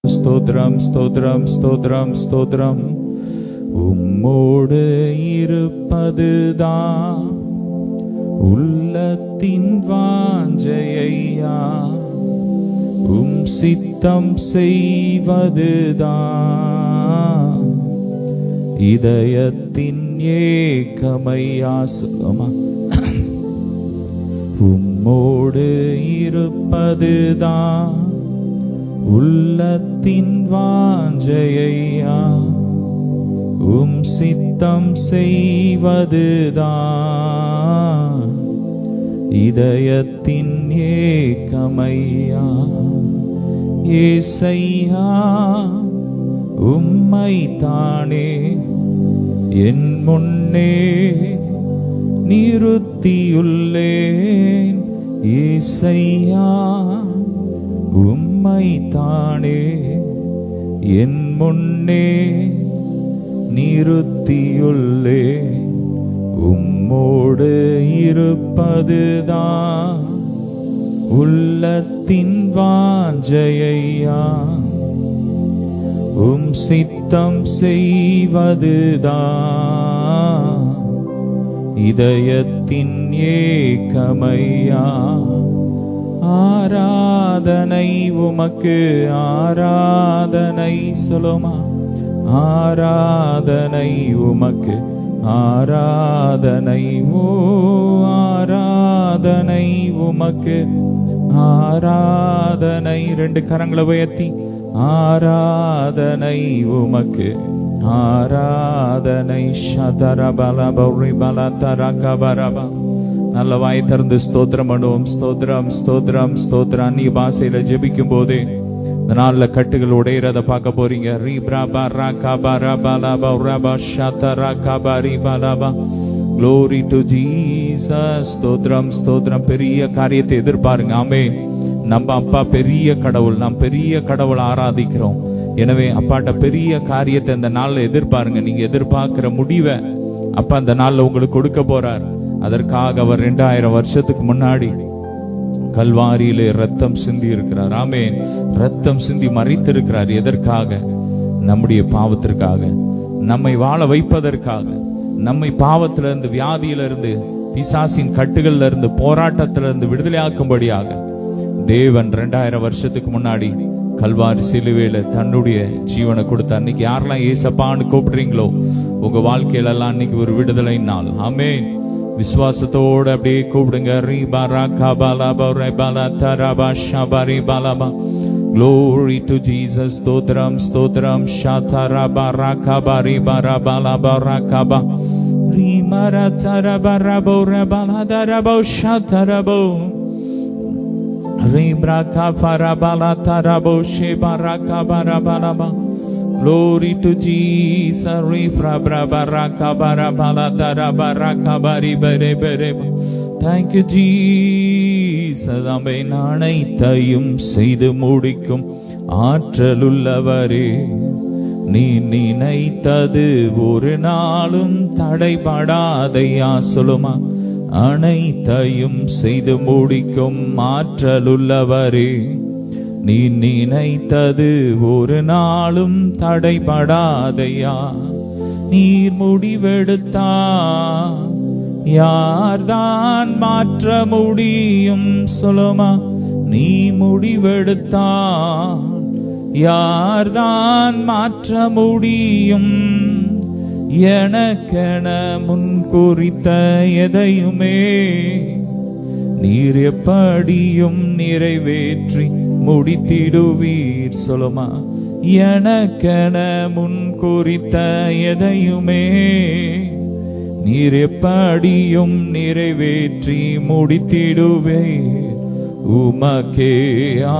ஸ்தோத்திரம் ஸ்தோத்திரம் ஸ்தோத்திரம் ஸ்தோத்திரம். உம்மோடு இருப்பதுதான் உள்ளத்தின் வாஞ்சையா, உம் சித்தம் செய்வதுதான் இதயத்தின் ஏக்கமையா. சொல்லுமா, உம்மோடு இருப்பதுதான் உள்ளத்தின் வாஞ்சையா, உம் சித்தம் செய்வதுதான் இதயத்தின் ஏக்கமையா. ஏசையா, உம்மை தானே என் முன்னே நிறுத்தியுள்ளேன். ஏசையா, உம்மை தானே என் முன்னே நிறுத்தியுள்ளே. உம்மோடு இருப்பதுதான் உள்ளத்தின் வாஞ்சையா, உம் சித்தம் செய்வதுதான் இதயத்தின் ஏக்கமையா. ஆராதனை உமக்கு, ஆராதனை. சொல்லுமா, ஆராதனை உமக்கு, ஆராதனை. ஓ ஆராதனை உமக்கு, ஆராதனை. ரெண்டு கரங்களை உயர்த்தி, ஆராதனை உமக்கு, ஆராதனை. ஷதரபலபரிபலதரகபரப. நல்ல வாய் திறந்து ஸ்தோத்திரம் பண்ணுவோம். ஸ்தோத்திரம் ஸ்தோத்திரம் ஸ்தோத்திரம். அந்நிய பாஷையில ஜெபிக்கும் போதே இந்த நாள்ல கட்டுகள் உடையறத பார்க்க போறீங்க. Glory to Jesus. ஸ்தோத்திரம் ஸ்தோத்திரம். பெரிய காரியத்தை எதிர்பாருங்க. ஆமென். நம்ம அப்பா பெரிய கடவுள், நாம் பெரிய கடவுள் ஆராதிக்கிறோம். எனவே அப்பாட்ட பெரிய காரியத்தை இந்த நாள்ல எதிர்பாருங்க. நீங்க எதிர்பார்க்கிற முடிவை அப்பா இந்த நாள்ல உங்களுக்கு கொடுக்க போறார். அதற்காக அவர் 2000 வருஷத்துக்கு முன்னாடி கல்வாரியிலே ரத்தம் சிந்தி இருக்கிறார். ஆமென். ரத்தம் சிந்தி மரித்திருக்கிறார். எதற்காக? நம்முடைய பாவத்திற்காக, நம்மை வாழ வைப்பதற்காக, நம்மை பாவத்திலிருந்து, வியாதியிலிருந்து, பிசாசின் கட்டுகள்ல இருந்து, போராட்டத்திலிருந்து விடுதலையாக்கும்படியாக தேவன் 2000 வருஷத்துக்கு முன்னாடி கல்வாரி சிலுவையில தன்னுடைய ஜீவனை கொடுத்த. அன்னைக்கு யாரெல்லாம் ஏசப்பான்னு கூப்பிடுறீங்களோ உங்க வாழ்க்கையில எல்லாம் அன்னைக்கு ஒரு விடுதலை நாள். ஆமென். விசுவாசத்தோடு அப்படியே கூப்பிடுங்க. Glory to Jesus. ஸ்தோத்திரம் ஸ்தோத்திரம். ஷதரபரகபரி பரபலபரகப ரிமரதரபரபோ ரபலதரபோ ஷதரபோ ரிப்ரகபரபலதரபோ ஷிபரகபரபலப. Glory to Jesus. Thank you Jesus. அவைன் அனைத்தையும் செய்து முடிக்கும் ஆற்றலுள்ளவரே, நீ நினைத்தது ஒரு நாளும் தடைபடாதையா. சொல்லுமா, அனைத்தையும் செய்து முடிக்கும் ஆற்றலுள்ளவரே, நீ நினைத்தது ஒரு நாளும் தடைபடாதையா. நீர் முடிவெடுத்தா யார்தான் மாற்ற முடியும். சொல்லுமா, நீ முடிவெடுத்தா யார்தான் மாற்ற முடியும். எனக்கென முன் குறித்த எதையுமே நீர் எப்படியும் நிறைவேற்றி முடித்திடுவீர். சொல்லுமா, எனக்கென முன் குறித்த எதையுமே நீர் எப்படியும் நிறைவேற்றி முடித்திடுவீர். உமக்கே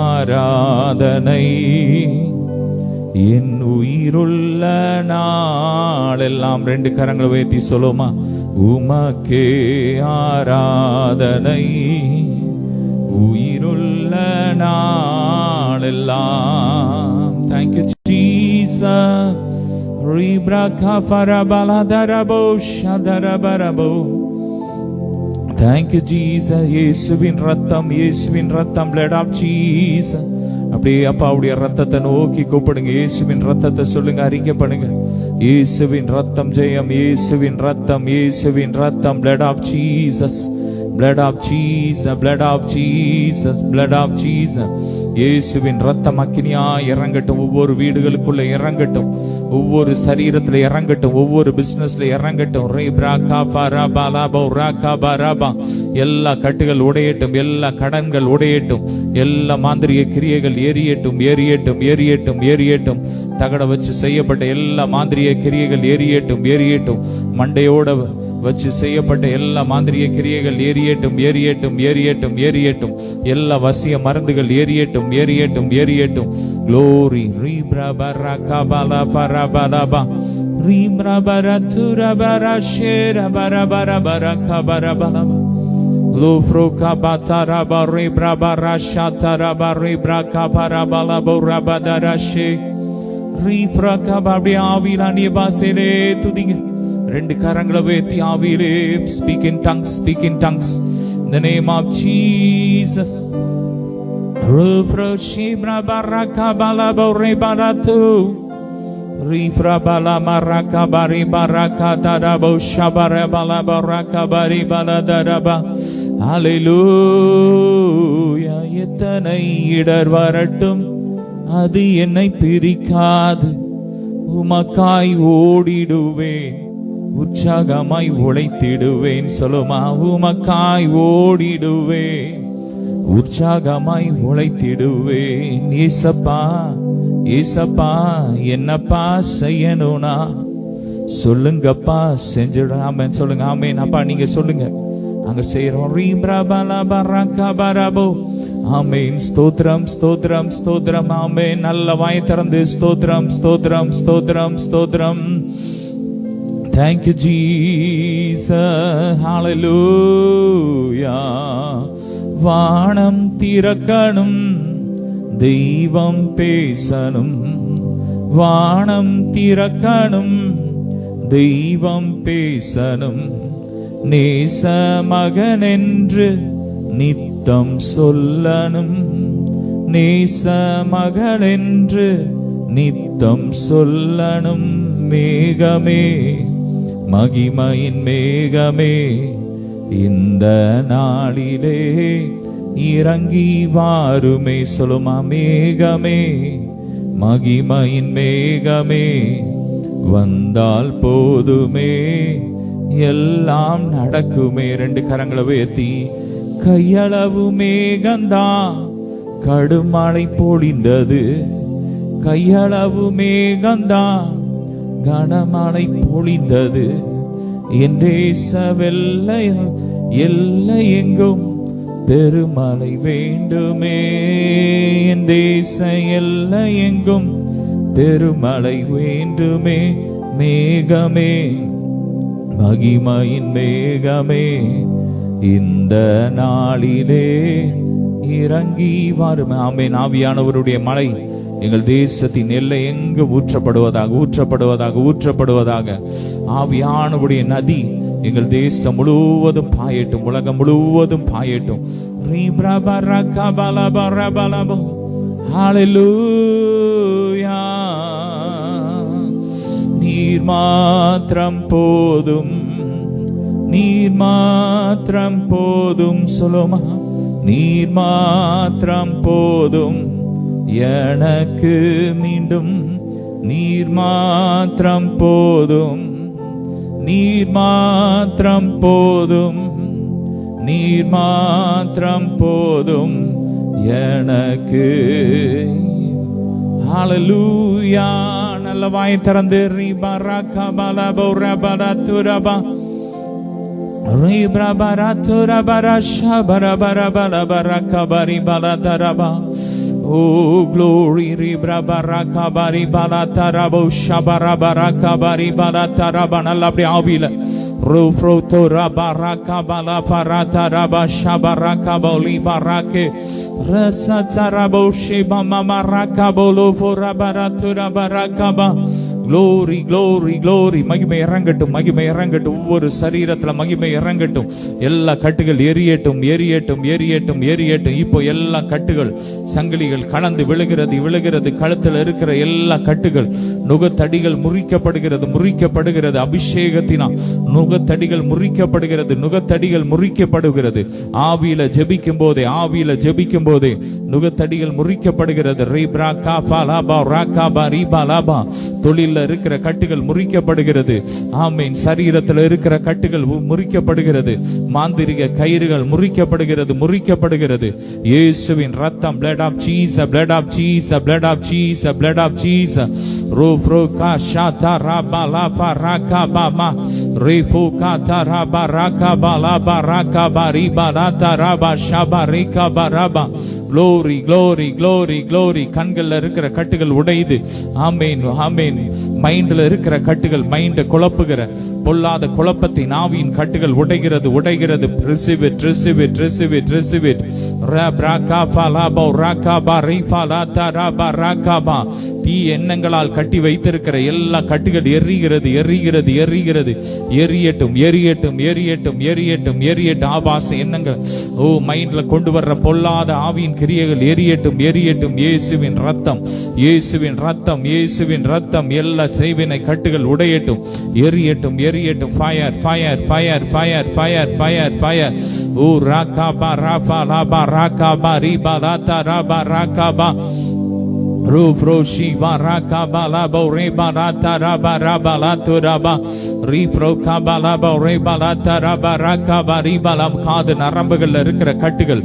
ஆராதனை என் உயிருள்ள நாளெல்லாம். ரெண்டு கரங்களை உயர்த்தி சொல்லுமா, உமக்கே ஆராதனை உயிருள்ள நாளெல்லாம். Thank you Jesus. Thank you Jesus. இயேசுவின் ரத்தம், இயேசுவின் ரத்தம். Blood of Jesus. அப்படியே அப்பாவுடைய ரத்தத்தை நோக்கி கூப்பிடுங்க. இயேசுவின் ரத்தத்தை சொல்லுங்க, அறிக்கை பண்ணுங்க. இயேசுவின் ரத்தம் ஜெயம், இயேசுவின் ரத்தம், இயேசுவின் ரத்தம். blood of Jesus, blood of Jesus, blood of Jesus, blood of Jesus. இயேசுவின் ரத்தம் அக்கினியா இறங்கட்டும், ஒவ்வொரு வீடுகளுக்குள்ள இறங்கட்டும், ஒவ்வொரு சரீரத்துல இறங்கட்டும், ஒவ்வொரு பிசினஸ்ல இறங்கட்டும். எல்லா கட்டுகள் உடையட்டும், எல்லா கடன்கள் உடையட்டும், எல்லா மாந்திரிக கிரியைகள் எரியட்டும், எரியட்டும், எரியட்டும், எரியட்டும். தகட வச்சு செய்யப்பட்ட எல்லா மாந்திரிக கிரியைகள் எரியட்டும், எரியட்டும். மண்டையோட வச்சு செய்யப்பட்ட எல்லா மாந்திரிக கிரியைகள் எரியட்டும், எரியட்டும், எரியட்டும், எரியட்டும். எல்லா வசிய மருந்துகள் எரியட்டும், எரியட்டும், எரியட்டும். Glory. Ribrabarakabala parabalaba. Ribrabaraturabarashera barabarabarakabarabala. Lufrukabataraba ribrabarashataraba ribrakabarabalaba rabadarashe. Rifrakababdi ஆவிலானிய பாசையிலே துதிங்க. ரெண்டு கரங்களை உயர்த்தி ஆவியிலே speak in tongues, speak in tongues. In the name of Jesus. Rufroshibra baraka balabo rebaratu. Rifra bala maraka bari baraka darabo shabara bala baraka bari bala daraba. Hallelujah. எத்தனை இடர் வரட்டும், அது என்னை பிரிக்காது. உமக்காய் ஓடிடுவேன், உற்சாகமாய் உழைத்திடுவேன். சொல்லுமா, உமக்காய் ஓடிடுவேன், உற்சாகமாய் உழைத்திடுவேன். ஏசப்பா, ஏசப்பா, என்னப்பா செய்யணும்னா சொல்லுங்கப்பா, செஞ்சிடாம சொல்லுங்க. ஆமென். அப்பா நீங்க சொல்லுங்க, அங்க செய்யறோம். ஆமென். ஸ்தோத்திரம், ஸ்தோத்திரம், ஸ்தோத்திரம். ஆமென். நல்ல வாய் திறந்து ஸ்தோத்திரம், ஸ்தோத்திரம், ஸ்தோத்திரம், ஸ்தோத்திரம். Thank you, Jesus. Hallelujah. வானம் திறக்கணும், தெய்வம் பேசணும். வானம் திறக்கணும், தெய்வம் பேசணும். நேச மகன் என்று நித்தம் சொல்லணும். நேச மகள் என்று நித்தம் சொல்லணும். மேகமே, மகிமையின் மேகமே, இந்த நாளிலே இறங்கி வாருமே. சொல்லுமா, மேகமே, மகிமையின் மேகமே, வந்தால் போதுமே, எல்லாம் நடக்குமே. ரெண்டு கரங்களை உயர்த்தி, கையளவு மேகந்தா கடுமழை பொழிந்தது. கையளவு மேகந்தா கனமழை பொழிந்தது. என் தேசவெல்லை எல்லை எங்கும் பெருமழை வேண்டுமே. என் தேச எல்லை எங்கும் பெருமழை வேண்டுமே. மேகமே, மகிமையின் மேகமே, இந்த நாளிலே இறங்கி வாருமே. ஆமென். ஆவியானவருடைய மழை எங்கள் தேசத்தின் எல்லை எங்கு ஊற்றப்படுவதாக, ஊற்றப்படுவதாக, ஊற்றப்படுவதாக. ஆவியானவருடைய நதி எங்கள் தேசம் முழுவதும் பாயட்டும், உலகம் முழுவதும் பாயட்டும். ஹல்லேலூயா. நீர் மாத்திரம் போதும், நீர் மாத்திரம் போதும். சொல்லுமா, நீர் மாத்திரம் போதும் எனக்கு. மீண்டும், நீர் மாத்திரம் போதும், நீர் மாத்திரம் போதும், நீர் மாத்திரம் போதும் எனக்கு. ஹல்லேலூயா. நல்ல வாய் திறந்து Oh glory, ribra baraka bari balatarabo shabara baraka bari balataraba. நல்ல அப்படி ஆவியில rufroto rabaraka bala farata raba shabaraka boli barake rasatarabo sheba mamaraka bolo forabaratura baraka ba. glory glory glory. மகிமை இறங்கட்டும், மகிமை இறங்கட்டும். ஒவ்வொரு சரீரத்துல மகிமை இறங்கட்டும். எல்லா கட்டுகள் எரியட்டும், எரியட்டும், எரியட்டும், எரியட்டும். இப்போ எல்லா கட்டுகள், சங்கிலிகள் கலந்து விழுகிறது, விழுகிறது. கழுத்துல இருக்கிற எல்லா கட்டுகள், நுகத்தடிகள் முறிக்கப்படுகிறது, முறிக்கப்படுகிறது. அபிஷேகத்தினால் நுகத்தடிகள் முறிக்கப்படுகிறது, நுகத்தடிகள் முறிக்கப்படுகிறது. ஆவியில ஜெபிக்கும் போதே, ஆவியில ஜெபிக்கும் போதே நுகத்தடிகள் முறிக்கப்படுகிறது. ரீப்ரா காபா லாபா ராகாபா ரீபா லாபா. தொழில இருக்கிற கட்டுகள் முறிக்கப்படுகிறது. ஆமீன். சரீரத்தில் இருக்கிற கட்டுகள் முறிக்கப்படுகிறது. மாந்திரிக கயிறுகள் முறிக்கப்படுகிறது, முறிக்கப்படுகிறது. இயேசுவின் ரத்தம், blood of Jesus, blood of Jesus, blood of Jesus, blood of Jesus. ரோஃப்ரோ கா ஷாதா ராபா லாபா ராகாபா மா ரேஃபோ காதா ராபா ராகாபா லாபா ராகாபா ரீபா லாதா ராபா ஷாபா ரேகாபா ராபா. glory glory glory glory. கண்கள்ல இருக்கிற கட்டுகள் உடையுது. ஆமென், ஆமென். மைண்ட்ல இருக்கிற கட்டுகள், மைண்ட குழப்புகிற பொல்லாத குழப்பத்தின் ஆவியின் கட்டுகள் உடைகிறது, உடைகிறது. receive it, receive it, receive it, receive it. ராபா லாபா ராகாபா ரீபா லாதா ராபா ராகாபா. தீ எண்ணங்களால் கட்டி வைத்திருக்கிற எல்லா கட்டுகள் எரிகிறது, எரிகிறது, எரிகிறது. எரியட்டும், எரியட்டும், எரியட்டும், எரியட்டும், எரியட்டும். ஆபாச எண்ணங்கள், ஓ மைண்ட்ல கொண்டு வர்ற பொல்லாத ஆவியின் கிரியைகள் எரியட்டும், எரியட்டும். இயேசுவின் ரத்தம், இயேசுவின் ரத்தம், இயேசுவின் ரத்தம். எல்லா செய்வினை கட்டுகள் உடையட்டும், எரியட்டும், எரியட்டும். Fire, fire, fire, fire, fire, fire, fire. ஓ ராகாபா ராபா லாபா ராகாபா ரீபா லாதா ராபா ராகாபா. Rufroshi baraka balabo reba lata raba raba latu raba rifro kabalabo reba lata raba raka bariba lam. காது நரம்புகள்ல இருக்கிற கட்டுகள்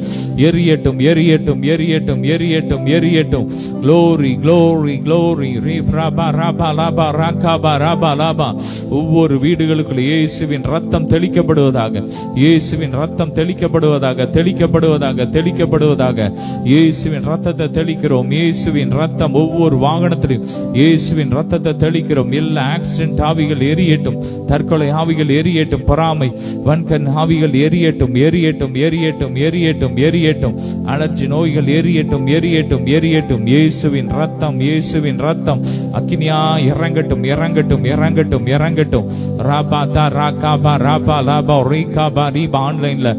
எரியட்டும், எரியட்டும், எரியட்டும், எரியட்டும், எரியட்டும். glory glory glory. rifra baraba laba raka baraba laba. ஒவ்வொரு வீடுகளுக்குள்ள இயேசுவின் ரத்தம் தெளிக்கப்படுவதாக, இயேசுவின் ரத்தம் தெளிக்கப்படுவதாக, தெளிக்கப்படுவதாக, தெளிக்கப்படுவதாக. இயேசுவின் ரத்தத்தை தெளிக்கிறோம், இயேசுவின் ரத்தம். ஒவ்வொரு வாகனத்திலும் இயேசுவின் ரத்தத்தை தெளிக்கிறோம். எல்லா ஆக்சிடென்ட் ஆவிகள் எரியட்டும், தற்கொலை ஆவிகள் எரியட்டும், பொறாமை வன்கண் ஆவிகள் எரியட்டும், எரியட்டும், எரியட்டும், எரியட்டும், எரியட்டும். அலர்ஜி நோய்கள் எரியட்டும், எரியட்டும், எரியட்டும். இயேசுவின் ரத்தம், இயேசுவின் ரத்தம் அக்கினியா இறங்கட்டும், இறங்கட்டும், இறங்கட்டும், இறங்கட்டும். ராபா தா ராகாபா ராபா லாபா ரீகாபா ரீபா. ஆன்லைன்ல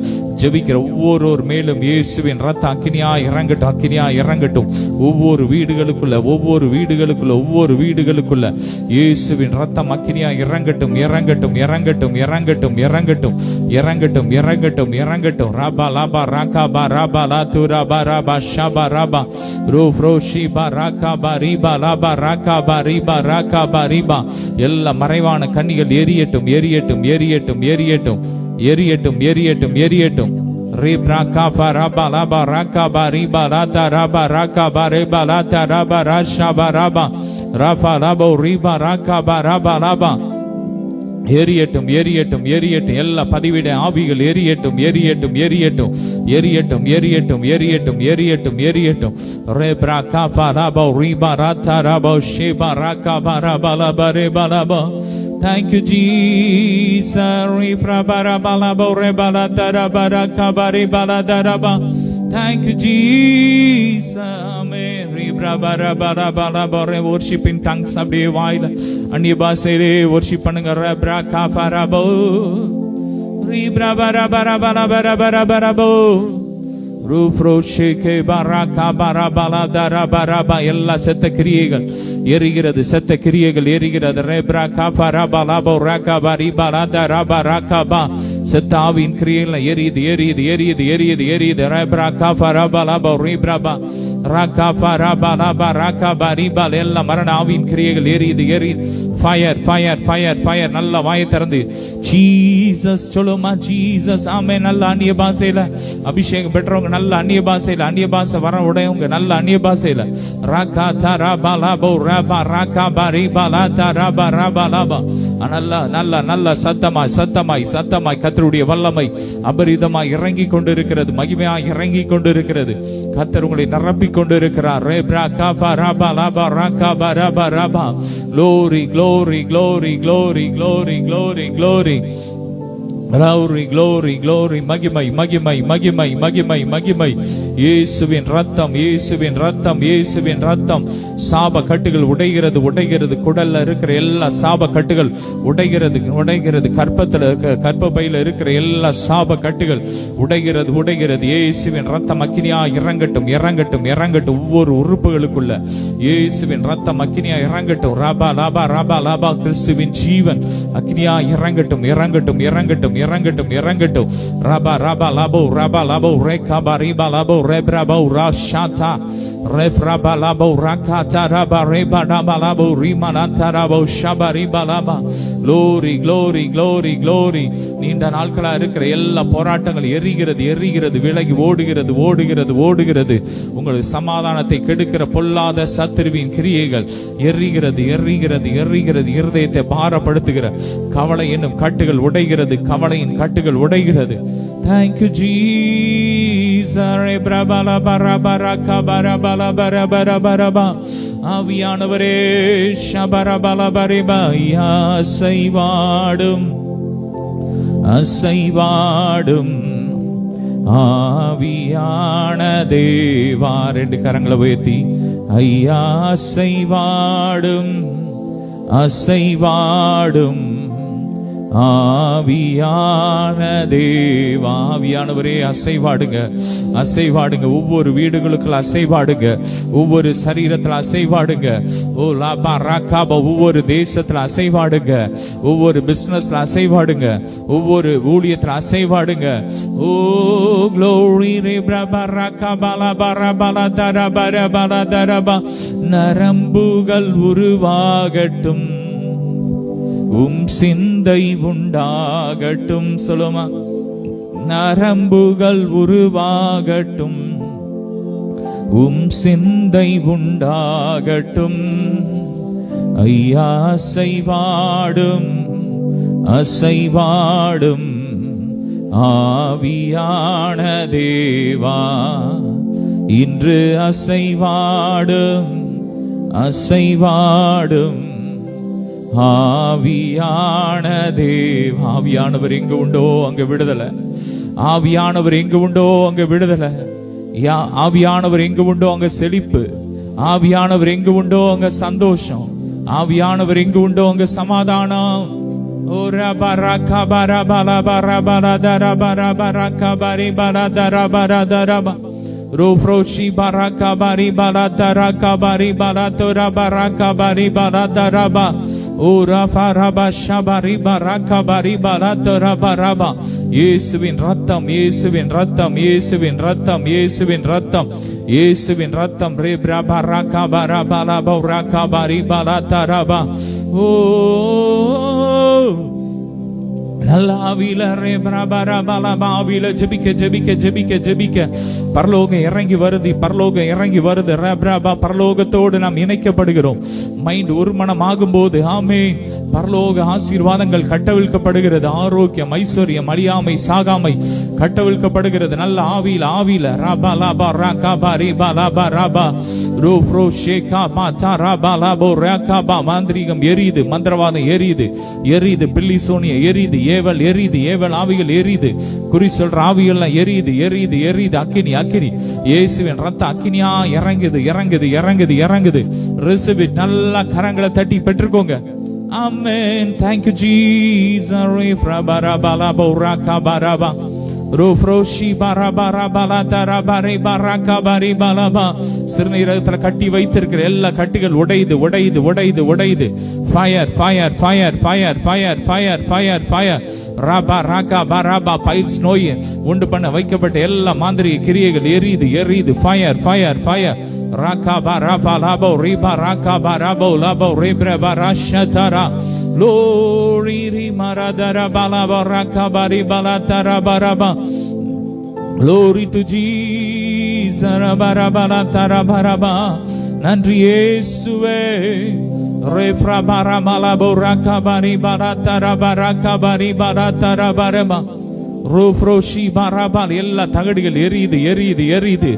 ஜெபிக்கிற ஒவ்வொரு மேலும் இயேசுவின் ரத்தம் அக்கினியா இறங்கட்டும், அக்கினியா இறங்கட்டும். ஒவ்வொரு வீடுகளுக்குள்ள, ஒவ்வொரு வீடுகளுக்குள்ள, ஒவ்வொரு வீடுகளுக்குள்ள இயேசுவின் ரத்தம் அக்கினியா இறங்கட்டும், இறங்கட்டும், இறங்கட்டும், இறங்கட்டும், இறங்கட்டும், இறங்கட்டும், இறங்கட்டும், இறங்கட்டும். ராபா லாபா ராகாபா ராபா லாத்து ராபா ராபா ஷாபா ராபா ரோஃப்ரோ ஷீபா ராகாபா ரீபா லாபா ராகாபா ரீபா ராகாபா ரீபா. எல்லா மறைவான கண்ணிகள் எரியட்டும், எரியட்டும், எரியட்டும், எரியட்டும், எரியட்டும், எரியட்டும், எரியட்டும். ரீப்ரா காபா ராபா லாபா ராகாபா ரீபா லாதா ராபா ராகாபா ரீபா லாதா ராபா ராஷாபா ராபா ராபா லாபா ரீபா ராகாபா ராபா லாபா. எரியட்டும், எரியட்டும், எரியட்டும். எல்லா பதிவிட ஆவிகள் எரியட்டும், எரியட்டும், எரியட்டும், எரியட்டும், எரியட்டும், எரியட்டும், எரியட்டும், எரியட்டும். ரேப்ரா காபா லாபா ரீபா ராதா ராபா ஷேபா ராகாபா ராபா லாபா ரேபா லாபா. Thank you, Jesus. Rifra barabala borebala darabara kabari bala daraba. Thank you, Jesus. Amen. Rifra barabala bala bore. Worship in tongues அப்படியே வாயில அந்நிய பாஷையிலே worship பண்ணுங்க. ரப்ரா காஃபரபோ ரீப்ரா barabara bala barabara barabo ரூஃப்ரோஷேகே பராகா பரபலா தரபரபா. எல்லா செத்த கிரியைகள் எரிகிறது, செத்த கிரியைகள் எரிகிறது. ரேப்ரா காஃபரபா லாபோ ராகாபா ரீபா லாதா ராபா ராகாபா. செத்த ஆவியின் கிரியைகள் எரியுது, எரியுது, எரியுது, எரியுது, எரியுது. ரேப்ரா காஃபரபா லாபோ ரீப்ராபா ராகாபா ராபா லாபா ராகாபா ரீபா. எல்லா மரண ஆவியின் கிரியைகள் எரியுது, எரியுது. Fire, fire, fire, fire. நல்ல வாயை திறந்து ஜீசஸ் சொல்லுமா, ஜீசஸ். ஆமே. நல்ல அந்நிய பாஷையில அபிஷேகம் பெற்றவங்க, நல்ல அந்நிய பாஷையில, அந்நிய பாஷை வர உடையவங்க, நல்ல அந்நிய பாஷையில ராகா தா ராபா லாபோ ராபா ராகாபா ரீபா லாதா ராபா ராபா லாபா. நல்ல நல்ல நல்ல சத்தமாய், சத்தமாய், சத்தமாய் கர்த்தருடைய வல்லமை அபரிதமாய் இறங்கி கொண்டிருக்கிறது, மகிமையாய் இறங்கி கொண்டிருக்கிறது. கர்த்தர் உங்களை நிரப்பிக் கொண்டிருக்கிறார். ரேப்ரா காபா ராபா லாபா ராகாபா ராபா ராபா. glory glory glory glory glory glory glory glory glory glory. மகிமை, மகிமை, மகிமை, மகிமை, மகிமை. இயேசுவின் ரத்தம், இயேசுவின் ரத்தம், இயேசுவின் ரத்தம். சாப கட்டுகள் உடைகிறது, உடைகிறது. குடல்ல இருக்கிற எல்லா சாப கட்டுகள் உடைகிறது, உடைகிறது. கர்ப்பப்பையில இருக்கிற எல்லா சாப கட்டுகள் உடைகிறது, உடைகிறது. இயேசுவின் ரத்தம் அக்கினியா இறங்கட்டும், இறங்கட்டும், இறங்கட்டும். ஒவ்வொரு உறுப்புகளுக்குள்ள இயேசுவின் ரத்தம் அக்கினியா இறங்கட்டும். ராபா லாபா ராபா லாபா. கிறிஸ்துவின் ஜீவன் அக்கினியா இறங்கட்டும், இறங்கட்டும், இறங்கட்டும், இறங்கட்டும், இறங்கட்டும். ராபா ராபா லாபோ ராபா லாபோ ரேகாபா ரீபா லாபோ ரேப்ராபோ ராஷாதா ரெஃப்ராபா லாபோ ராகாதா ராபா ரேபா டாபா லாபோ ரீமானாதா ராபோ ஷபா ரீபா lava. Glory, glory, glory, glory. நீண்ட நாட்களா இருக்கிற எல்லா போராட்டங்கள் எரிகிறது, எரிகிறது, விலகி ஓடுகிறது, ஓடுகிறது, ஓடுகிறது. உங்களுடைய சமாதானத்தை கெடுக்கிற பொல்லாத சத்துருவின் கிரியைகள் எரிகிறது, எரிகிறது, எரிகிறது. இருதயத்தை பாரப்படுத்துகிற கவலை என்னும் கட்டுகள் உடைகிறது, கவலையின் கட்டுகள் உடைகிறது. Thank you, Jesus. ஆவியானவரே ஷபரபலபரிபா அசைவாடும், அசைவாடும் ஆவியான தேவா. ரெண்டு கரங்களை உயர்த்தி ஐயா அசைவாடும், அசைவாடும் ஆவியான தேவா. ஆவியானவரே அசைவாடுங்க, அசைவாடுங்க. ஒவ்வொரு வீடுகளுக்குள்ள அசைவாடுங்க, ஒவ்வொரு சரீரத்துல அசைவாடுங்க. ஓ லாபா ராகாபா. ஒவ்வொரு தேசத்துல அசைவாடுங்க, ஒவ்வொரு பிசினஸ்ல அசைவாடுங்க, ஒவ்வொரு ஊழியத்துல அசைவாடுங்க. ஓ க்ளோரி ரே பிரபா ராகாபா லாபா ரபா தரபா ரபா தரபா. நரம்புகள் உருவாகட்டும், சிந்தை உண்டாகட்டும். சொல்லுமா, நரம்புகள் உருவாகட்டும், சிந்தை உண்டாகட்டும். ஐயா அசைவாடும், அசைவாடும் ஆவியான தேவா. இன்று அசைவாடும், அசைவாடும் ஆவியான தேவ. ஆவியானவர் எங்க உண்டோ அங்க விடுதலை, ஆவியானவர் எங்க உண்டோ அங்க விடுதலை. ஆவியானவர் எங்க உண்டோ அங்க செழிப்பு, ஆவியானவர் எங்க உண்டோ அங்க சந்தோஷம், ஆவியானவர் எங்க உண்டோ அங்க சமாதானம். ஓ ரபா ரகா பரா பலா பரா பலா தரா பரா பரா கபரி பலா தரா பரா தரா ரோஃப்ரோஷி பரா கபரி பலா தரா கபரி பலா தோரா பரா கபரி பலா தரா. ஓ ரபா ரபா ஷபரி பரா கபரி பலா தோரா பரா. இயேசுவின் ரத்தம், இயேசுவின் ரத்தம், இயேசுவின் ரத்தம், இயேசுவின் ரத்தம், இயேசுவின் ரத்தம். ரே பிரபா ரகா பரா பலா பௌரா கபரி பலா தரா. ஓ நல்ல ஆவியில ரே பிரபா ரபா ஆவியில ஜெபிக்க ஜெபிக்க ஜெபிக்க ஜெபிக்க. பரலோகம் இறங்கி வருது, பரலோகம் இறங்கி வருது. ரப்ரபா பரலோகத்தோடு நாம் இணைக்கப்படுகிறோம். மைண்ட் ஒரு மனம் ஆகும் போது ஆமென், பரலோக ஆசீர்வாதங்கள் கட்டவிழ்க்கப்படுகிறது. ஆரோக்கியம், ஐஸ்வர்யம், அழியாமை, சாகாமை கட்டவிழ்க்கப்படுகிறது. நல்ல ஆவியில, ஆவியில ரபா லாபா ரகபா ரிபா லாபா ரபா ரோஃப்ரோ ஷேகா மாதா ரபா லாபோ ரகபா. மாந்திரீகம் எரியுது, மந்திரவாதம் எரியுது, எரியுது. பில்லி சோனிய எரியுது, ஏவல் எரியுது, ஏவல் ஆவிகள் எரியுது, குறி சொல்ற ஆவிகள் எரியுது, எரியுது, எரியுது. அக்கினி, அக்கினி. இயேசுவின் ரத்தம் அக்கினியா இறங்குது, இறங்குது, இறங்குது, இறங்குது. Receive it. நல்லா கரங்களை தட்டி பெற்றுக்கோங்க. ஆமென். Thank you Jesus. ரபரபலபோ ரகபரபா ரோஃப்ரோஷி பரபரபல தரபரை பரகபரி பலபா. சிறுநீரகத்துல கட்டி வைத்திருக்கிற எல்லா கட்டிகள் உடையுது, உடையுது, உடையுது, உடையுது. Fire, fire, fire, fire, fire, fire, fire, fire. ரபா ரகா பரபா. பைல்ஸ் நோய் உண்டு பண்ண வைக்கப்பட்ட எல்லா மாந்திரிக கிரியைகள் எரியுது, எரியுது. Fire, fire, fire. ரகபா ரபா லபோ ரிபா ரகபா ரபோ லபோ ரிப்ரபா ரஷதரா. Glory rimaradara balaba rakabari balatara baraba. Glory to Jesus. Barabalatara baraba. நன்றி இயேசுவே. ரெஃப்ரா பரமலபோ ரகபரி balatara barakabari balatara baraba. எல்லா தகடுகள் எரியுது எரியுது எரியுது.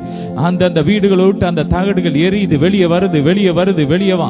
அந்த வீடுகளை விட்டு அந்த தகடுகள் எரியுது. வெளியே வருது வெளியே வருது. வெளியே வா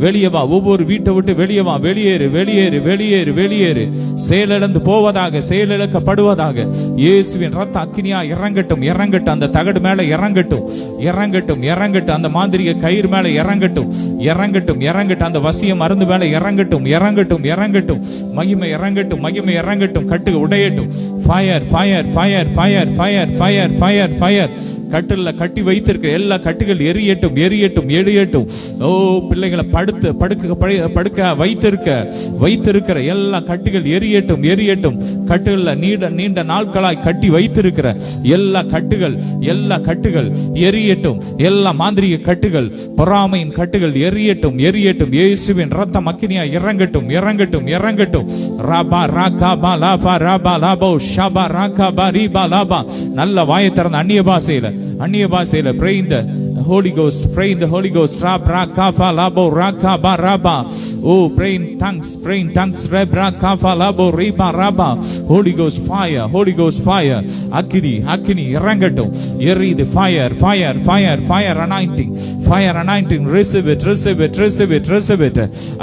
வெளியே வா. ஒவ்வொரு வீட்டை விட்டு வெளியே வா. வெளியேறு வெளியேறு வெளியேறு வெளியேறு. செயலிழந்து போவதாக, செயலிழக்கப்படுவதாக. இயேசுவின் ரத்த அக்கினியா இறங்கட்டும் இறங்கட்டும். அந்த தகடு மேல இறங்கட்டும் இறங்கட்டும் இறங்கட்டும். அந்த மாந்திரிக கயிறு மேல இறங்கட்டும் இறங்கட்டும் இறங்கட்டும். அந்த வசிய மருந்து மேல இறங்கட்டும் இறங்கட்டும் இறங்கட்டும். மகிமை இறங்கட்டும் மகிமை இறங்கட்டும். கட்டு உடையட்டும். Fire fire fire fire fire fire fire fire. கட்டுல கட்டி வைத்திருக்கிற எல்லா கட்டுகள் எரியட்டும் எரியட்டும் எரியட்டும். ஓ, பிள்ளைகளை படுக்க வைத்திருக்கிற எல்லா கட்டுகள் எரியட்டும் எரியட்டும். கட்டுகள்ல நீண்ட நாட்களாய் கட்டி வைத்திருக்கிற எல்லா கட்டுகள் எரியட்டும். எல்லா மாந்திரிக கட்டுகள், பொறாமையின் கட்டுகள் எரியட்டும் எரியட்டும். இயேசுவின் ரத்தம் அக்கினியா இறங்கட்டும் இறங்கட்டும் இறங்கட்டும். ராபா ராகா லாபா ராபா லாபோ ஷபா ராகா ரீபா லாபா. நல்ல வாயை திறந்த அந்நிய பாஷையில pray in the Holy Ghost, pray in the Holy Ghost. Rab rakafa labo rakaba raba. Oh, pray in tongues rab rakafa labo riba raba. Holy Ghost fire, Holy Ghost fire. Akini irangatum eride fire fire fire fire anointing. Receive it.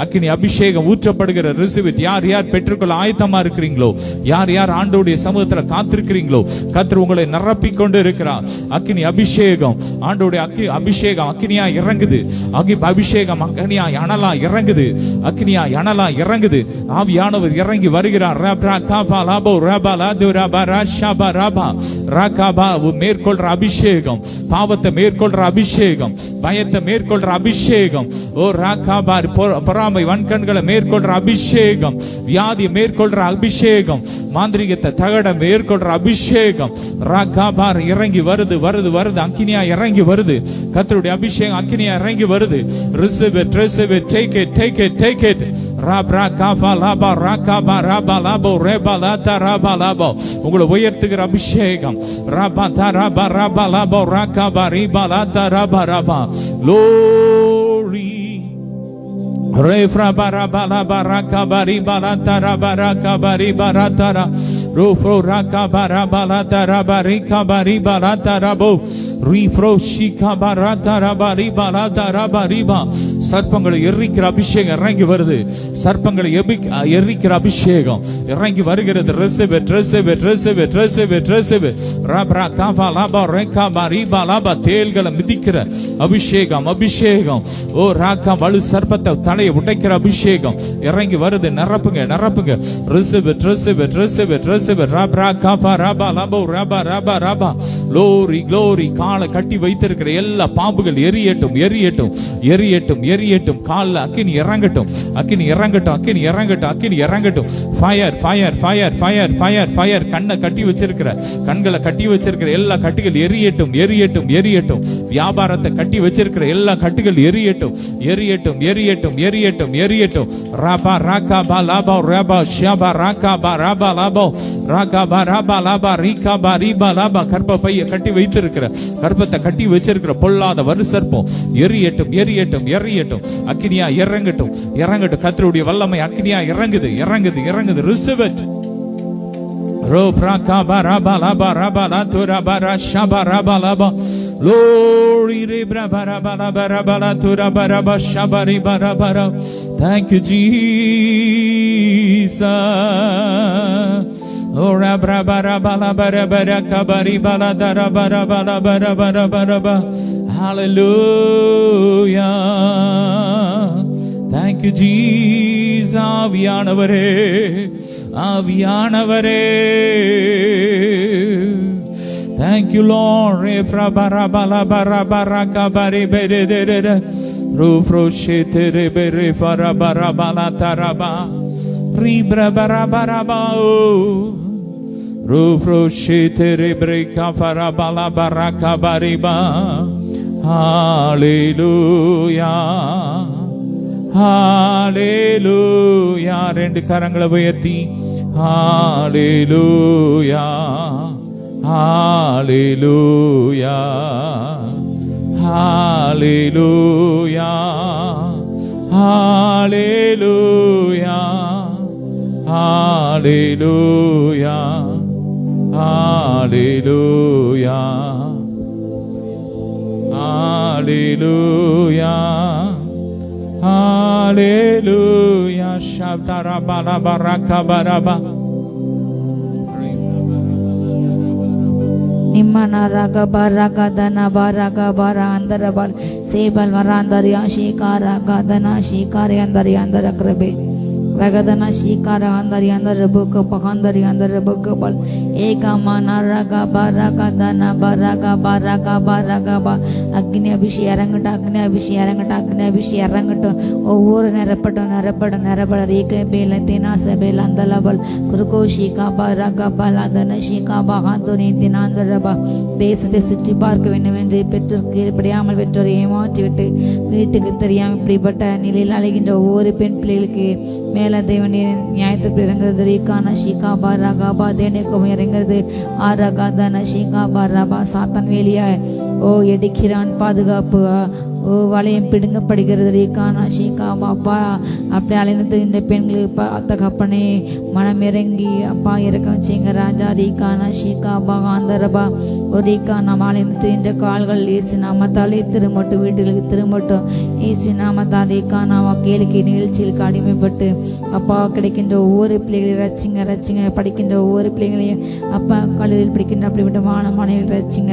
Akini abhishekam ஊற்றப்படுகிற receive it. யார் பெற்றுக்கொள்ள ஆயத்தமா இருக்கிறீங்களோ, யார் ஆண்டவருடைய சமூகத்துல காத்திருக்கிறீங்களோ, கர்த்தர் உங்களை நிரப்பிக் கொண்டு இருக்கிறார். அக்கினி அபிஷேகம், ஆண்டவருடைய அபிஷேகம் அக்கினியா இறங்குது. அபிஷேகம் அக்கினியா அனலா இறங்குது. அக்கினியா அனலா இறங்குது. ஆவியானவர் இறங்கி வருகிறார். மேற்கொள்ற அபிஷேகம், பாவத்தை மேற்கொள்ற அபிஷேகம், பயத்தை மேற்கொள்ற அபிஷேகம். ஓ ராகாபா, பொறாமை வன்கண்களை மேற்கொள்ற அபிஷேகம், வியாதியை மேற்கொள்ற அபிஷேகம், மாந்திரிகத்தை தகட மேற்கொள்ற அபிஷேகம். ராகாபா இறங்கி வருது வருது வருது. அக்கினியா இறங்கி வருது. கர்த்தருடைய அபிஷேகம் அக்கினியா இறங்கி வருது. receive it take it. ராபா காபா லாபா ராகாபா ராபா லாபோ ரேபா லாதா ராபா லாபோ. உங்களை உயர்த்துகிற அபிஷேகம். ராபா தா ராபா ராபா லாபோ ராகாபா ரீபா லாதா ராபா ராபா. glory refra baraba laba rakaba riba லாதா ராபா ராகாபா ரீபா லாதா ரா. Rofro rakaba raba லாதா Rafah ரிகபா ரீபா லாதா ராபோ. சர்ப்பங்களை எரிக்கிற அபிஷேகம் இறங்கி வருது. சர்ப்பங்களை எரிக்கிற அபிஷேகம் இறங்கி வருகிறது. தேள்களை மிதிக்கிற அபிஷேகம் அபிஷேகம். ஓ ராக்கா, வலு சர்ப்பத்தை தலையை உடைக்கிற அபிஷேகம் இறங்கி வருது. நிரப்புங்க. glory. காலை கட்டி வைத்திருக்கிற எல்லா பாம்புகள் எரியட்டும் எரியட்டும் எரியட்டும் எரியட்டும். கால்ல அக்கினி இறங்கட்டும் அக்கினி இறங்கட்டும் அக்கினி இறங்கட்டும் அக்கினி இறங்கட்டும். Fire fire fire fire fire fire. கண்ணை கட்டி வச்சிருக்கிற, கண்களை கட்டி வச்சிருக்கிற எல்லா கட்டுகள் எரியட்டும் எரியட்டும் எரியட்டும். வியாபாரத்தை கட்டி வச்சிருக்கிற எல்லா கட்டுகள் எரியட்டும் எரியட்டும் எரியட்டும் எரியட்டும் எரியட்டும். ராபா ராகாபா லாபா ராபா ஷபா ராகாபா ராபா லாபா ராகாபா ராபா லாபா ரிகாபா ரீபா லாபா. கர்ப்பப்பையை கட்டி வைத்திருக்கிற, கர்ப்பத்தை கட்டி வச்சிருக்கிற பொல்லாத வரு சர்ப்பம் எரியட்டும் எரியட்டும் எரியட்டும். அக்கினியா இறங்கட்டும் இறங்கட்டும். கர்த்தருடைய வல்லமை அக்கினியா இறங்குது இறங்குது இறங்குது. receive it. ரோப்ராகாபா ராபா லாபா ராபா லாது ராபா ராஷபா ராபா லாபா. glory rebra baraba லாபா ராபா லாது ராபா ராபா ஷபா ரிபா ராபா ரா. thank you Jesus. Oh rabra baraba லாபா ராபா ராகபரி பாலா தரபா ராபா லாபா ராபா ராபா ராபா. hallelujah. thank you Jesus. ஆவியானவரே ஆவியானவரே. thank you Lord. refra baraba லாபா ராபா ராகபரி பெரே rufro shetere bere faraba raba la taraba ribra baraba raba. rufro shetere breka faraba la baraka bariba. hallelujah hallelujah. ரெண்டு கரங்களை உயர்த்தி hallelujah hallelujah hallelujah hallelujah hallelujah ஹalleluya ஹalleluya ஹalleluya ஷப்தரபல பரகபரப நிம்மன ரகபரக தனபரக பர அந்தரபல் சேபல் வராந்தரியா ஷீகார கதனா ஷீகாரி அந்தரி அந்தர கிருபே ரகதனா ஷீகார அந்தரி அந்தர புக்க பகந்தரி அந்தர புக்க பல் ஏகமன ரகபரக தனபரக பரக பரகப அக்னி அபிஷேகம் இறங்கட்டும் அக்னி அபிஷேகம் இறங்கட்டும் அக்னி அபிஷேகம் இறங்கட்டும் ஒவ்வொரு நிரப்பட ரீக பேல தினாச பேல அந்தலபல் குருகோ ஷீகாபா ரகபல் அதன ஷீகாபா ஹாந்துனி தினாந்தரபா தேசத்தை சுற்றி பார்க்க வேண்டும் என்று பெற்றோர் கீழ்ப்படியாமல் பெற்றோரை ஏமாற்றிவிட்டு வீட்டுக்கு தெரியாமல் இப்படிப்பட்ட நிலையில் அழைகின்ற ஒவ்வொரு பெண் பிள்ளைகளுக்கு மேல தேவனின் நியாயத்துக்கு இறங்குறது ரீகான ஷீகாபா ரகாபா தேனிக்கும் இறங்குறது ஆரகாதன ஷீகாபா ரபா சாத்தான் வேலியா ஓ எடுக்கிறான் பாதுகாப்பு ஓ வளையம் பிடுங்கப்படுகிறது ரீகானா ஷீகாபா அப்பா அப்படி அலைந்து இந்த பெண்களுக்கு தகப்பனே மனம் இறங்கி அப்பா இறக்கம் செய்யுங்க ராஜா ரீகானா ஷீகாபா ஆந்தரபா ஒரு ரீகானா அலைந்து இந்த கால்கள் இயேசு நாமத்தாலே திரும்பட்டும் வீட்டுகளுக்கு திரும்பட்டும் இயேசு நாமத்தால் ரீகானா கேளிக்கை நிகழ்ச்சிகளுக்கு அடிமைப்பட்டு அப்பா கிடைக்கின்ற ஒவ்வொரு பிள்ளைகளையும் ரச்சிங்க படிக்கின்ற ஒவ்வொரு பிள்ளைகளையும் அப்பா கல்லூரியில் படிக்கின்ற அப்படிப்பட்ட மாணவனையில் ரச்சிங்க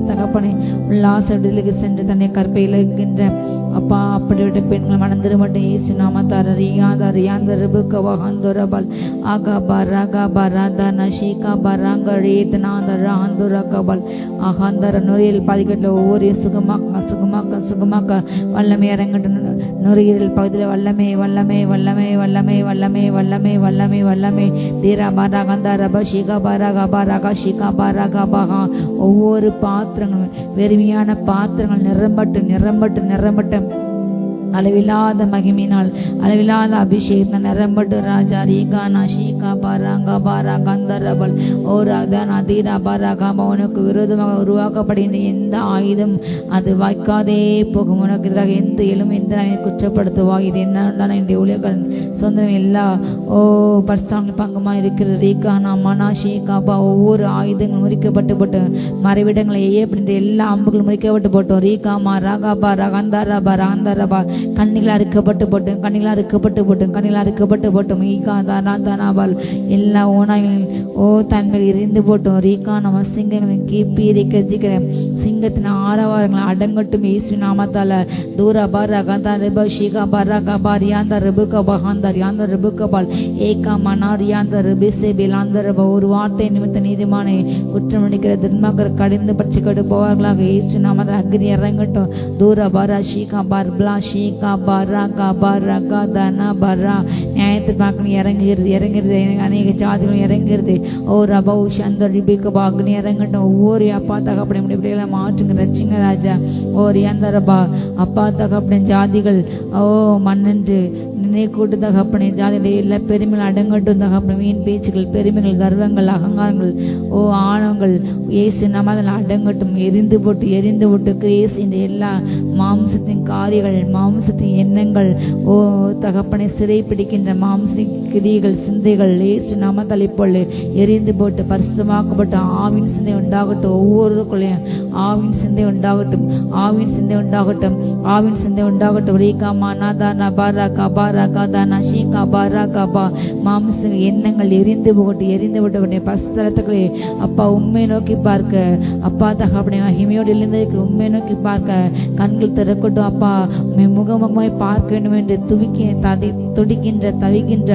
தகப்பனை உல்லாச விடுதலுக்கு சென்று தன்னை கற்பையில் இருக்கின்ற அப்பா அப்படிப்பட்ட பெண்கள் மனந்திரு மட்டும் இயேசு நாமத்தார் ரியாந்தரபுக்கவகந்தரபல் அகபரகபரதன ஷீகபரங்கரேதனாந்தரஹந்துரகபல் அகந்தர நுரையில் பாதிக்கட்டில் ஒவ்வொரு சுகமாக்க வல்லமை இறங்கட்டு நுரையீரல் பகுதியில் வல்லமை தீரபரகந்தரப ஷீகபரகபரக ஷீகபரகபகா ஒவ்வொரு பாத்திரங்களும் வெறுமையான பாத்திரங்கள் நிரம்பட்டு அளவில்லாத மகிமினால் அளவில்லாத அபிஷேகத்தை நிரம்பட்டு ராஜா ரீகானா ஷீகா பாராங்கா பாரா கந்தரபல் ஓ ராதானா தீரா பாராகா உனக்கு விரோதமாக உருவாக்கப்படுகின்ற எந்த ஆயுதம் அது வாய்க்காதே போகும். உனக்கு எதிராக எந்த எழும் எந்த குற்றப்படுத்துவா இது என்ன என்னுடைய ஊழியர்கள் சொந்தம் எல்லா ஓ பர்சாங்க பங்குமா இருக்கிற ரீகானா மனா ஷீகாபா ஒவ்வொரு ஆயுதங்கள் முறிக்கப்பட்டு போட்டு மறைவிடங்களை அப்படின்ற எல்லா அம்புகளும் முறிக்கப்பட்டு போட்டோம். ரீகாமா ராகாபா ரகந்தாரபா ராந்தரபா கண்ணிகள் அறுக்கப்பட்டு போட்டோம் ஈகாதானாபால் எல்லா ஓனாய்களின் ஓ தன்மையில் எரிந்து போட்டோம். ரீகா நம்ம சிங்கங்களின் கீப்பீரை கஜிக்கிறேன் சிங்கத்தின் ஆரவாரங்களை அடங்கட்டும் இயேசு நாமத்தால தூரபா ரகந்தா ரிப ஷீகா பரகபா ரியாந்த ரிபுகபா ஹாந்த ரியாந்த ரிபுகபால் ஏகா மனா ரியாந்த ரிபிசேபில் அந்த ஒரு வார்த்தை நிமித்த நீதிமானை குற்றம் அடிக்கிற துன்மாக்கர் கடிந்து பற்றி கொண்டு போவார்களாக இயேசு நாமத்தால் அக்னி இறங்கட்டும். தூரபாரா ஷீகா பர்பிளா ஷீகா பரகா பரகா தனா பரா நியாயத்தை பார்க்கணும் இறங்குறது அநேக ஜாதிகளும் இறங்குறது. ஓ ரபா சந்த ரிபிகபா அக்னி இறங்கட்டும். ஒவ்வொரு அப்பா தகப்படி இப்படியெல்லாம் மாற்றுங்க ரச்சிங்க ராஜா. ஓ ரியாந்த ரபா அப்பா தகப்படி ஜாதிகள் ஓ மன்னன்று நினை கூட்டு தகப்பனை ஜாதிகள் எல்லா பெருமைகள் அடங்கட்டும் தகப்பனை. வீண் பேச்சுகள் பெருமைகள் கர்வங்கள் அகங்காரங்கள் ஓ ஆணவங்கள் இயேசு நம்மதில் அடங்கட்டும். எரிந்து போட்டு இயேசு இந்த எல்லா மாம்சத்தின் காரியங்கள் மாம்சத்தின் எண்ணங்கள் ஓ தகப்பனை சிறை பிடிக்கின்ற மாம்சத்தின் கிரிகள் சிந்தைகள் இயேசு நாமத்தால் இப்பொழுது எரிந்து போட்டு பரிசுத்தமாக்கப்பட்டு ஆவின் சிந்தை உண்டாகட்டும். ஒவ்வொருக்குள்ளையும் ஆவின் சிந்தை உண்டாகட்டும். ரீகாமா நாதா நபாரா கபாரா காதா நஷீகா பாரா கபா மாம்ச எண்ணங்கள் எரிந்து போட்டு பஸ்தலத்துக்களே அப்பா உண்மை நோக்கி பார்க்க அப்பா தகப்பனை மகிமையோடு எழுந்ததுக்கு உண்மை நோக்கி பார்க்க கண்கள் திறக்கட்டும். அப்பா முகமுகமாய் பார்க்க வேண்டும் என்று துடிக்கின்ற தவிக்கின்ற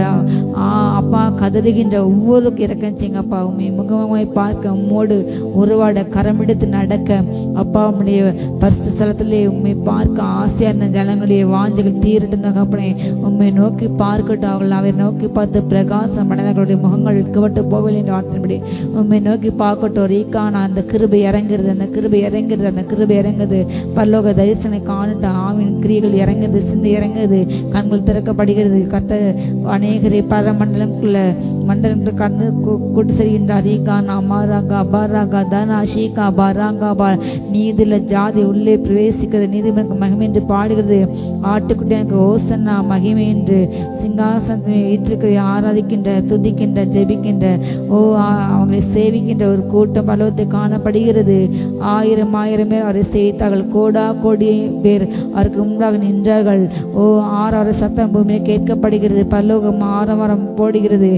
அப்பா கதறுகின்ற ஒவ்வொருக்கு இறக்கம் செய்யுங்க அப்பா. உண்மை முகமுகமாய் பார்க்க உம்மோடு உருவாட கரமெடுத்து நடக்க அப்பா உம்முடைய பரிசுத்த ஸ்தலத்திலே உண்மை பார்க்க ஆசையா இருந்த ஜனங்களுடைய வாஞ்சைகள் தீரட்டும் தகப்பனே. உண்மை நோக்கி பார்க்கட்டும். அவரை நோக்கி பார்த்து பிரகாசம் அடைந்தவர்களுடைய முகங்கள் இழுக்கப்பட்டு போகவில்லை என்று வார்த்தையின்படி உண்மை நோக்கி பார்க்கட்டும். ரீகானா அந்த கிருபை இறங்குது. பரலோக தரிசனை காணட்டும். ஆவின் கிரியைகள் இறங்குது. சிந்தை இறங்குது. கண்கள் திறக்கப்படுகிறது. கத்த அநேகரை பரமண்டலம்குள்ள மண்டலங்களை கடந்து கூட்டு செல்கின்றார். ரீகா நாமாராகா பாராகா தனா ஷீகா பாராங்கா பா. நீதில ஜாதி உள்ளே பிரவேசிக்கிறது, நீதிமன்ற மகிமை என்று பாடுகிறது. ஆட்டுக்குட்டி எனக்கு ஓசன்னா மகிமை என்று சிங்காசனத்தை ஏற்றுக்கிற ஆராதிக்கின்ற, துதிக்கின்ற, ஜெபிக்கின்ற, அவங்களை சேவிக்கின்ற ஒரு கூட்டம் பலவத்தை காணப்படுகிறது. ஆயிரம் ஆயிரம் பேர் அவரை சேவித்தார்கள். கோடா கோடி பேர் அவருக்கு முன்பாக நின்றார்கள். ஆறாறு சத்தம் பூமியில் கேட்கப்படுகிறது. பல்லோகம் ஆரவாரம் போடுகிறது.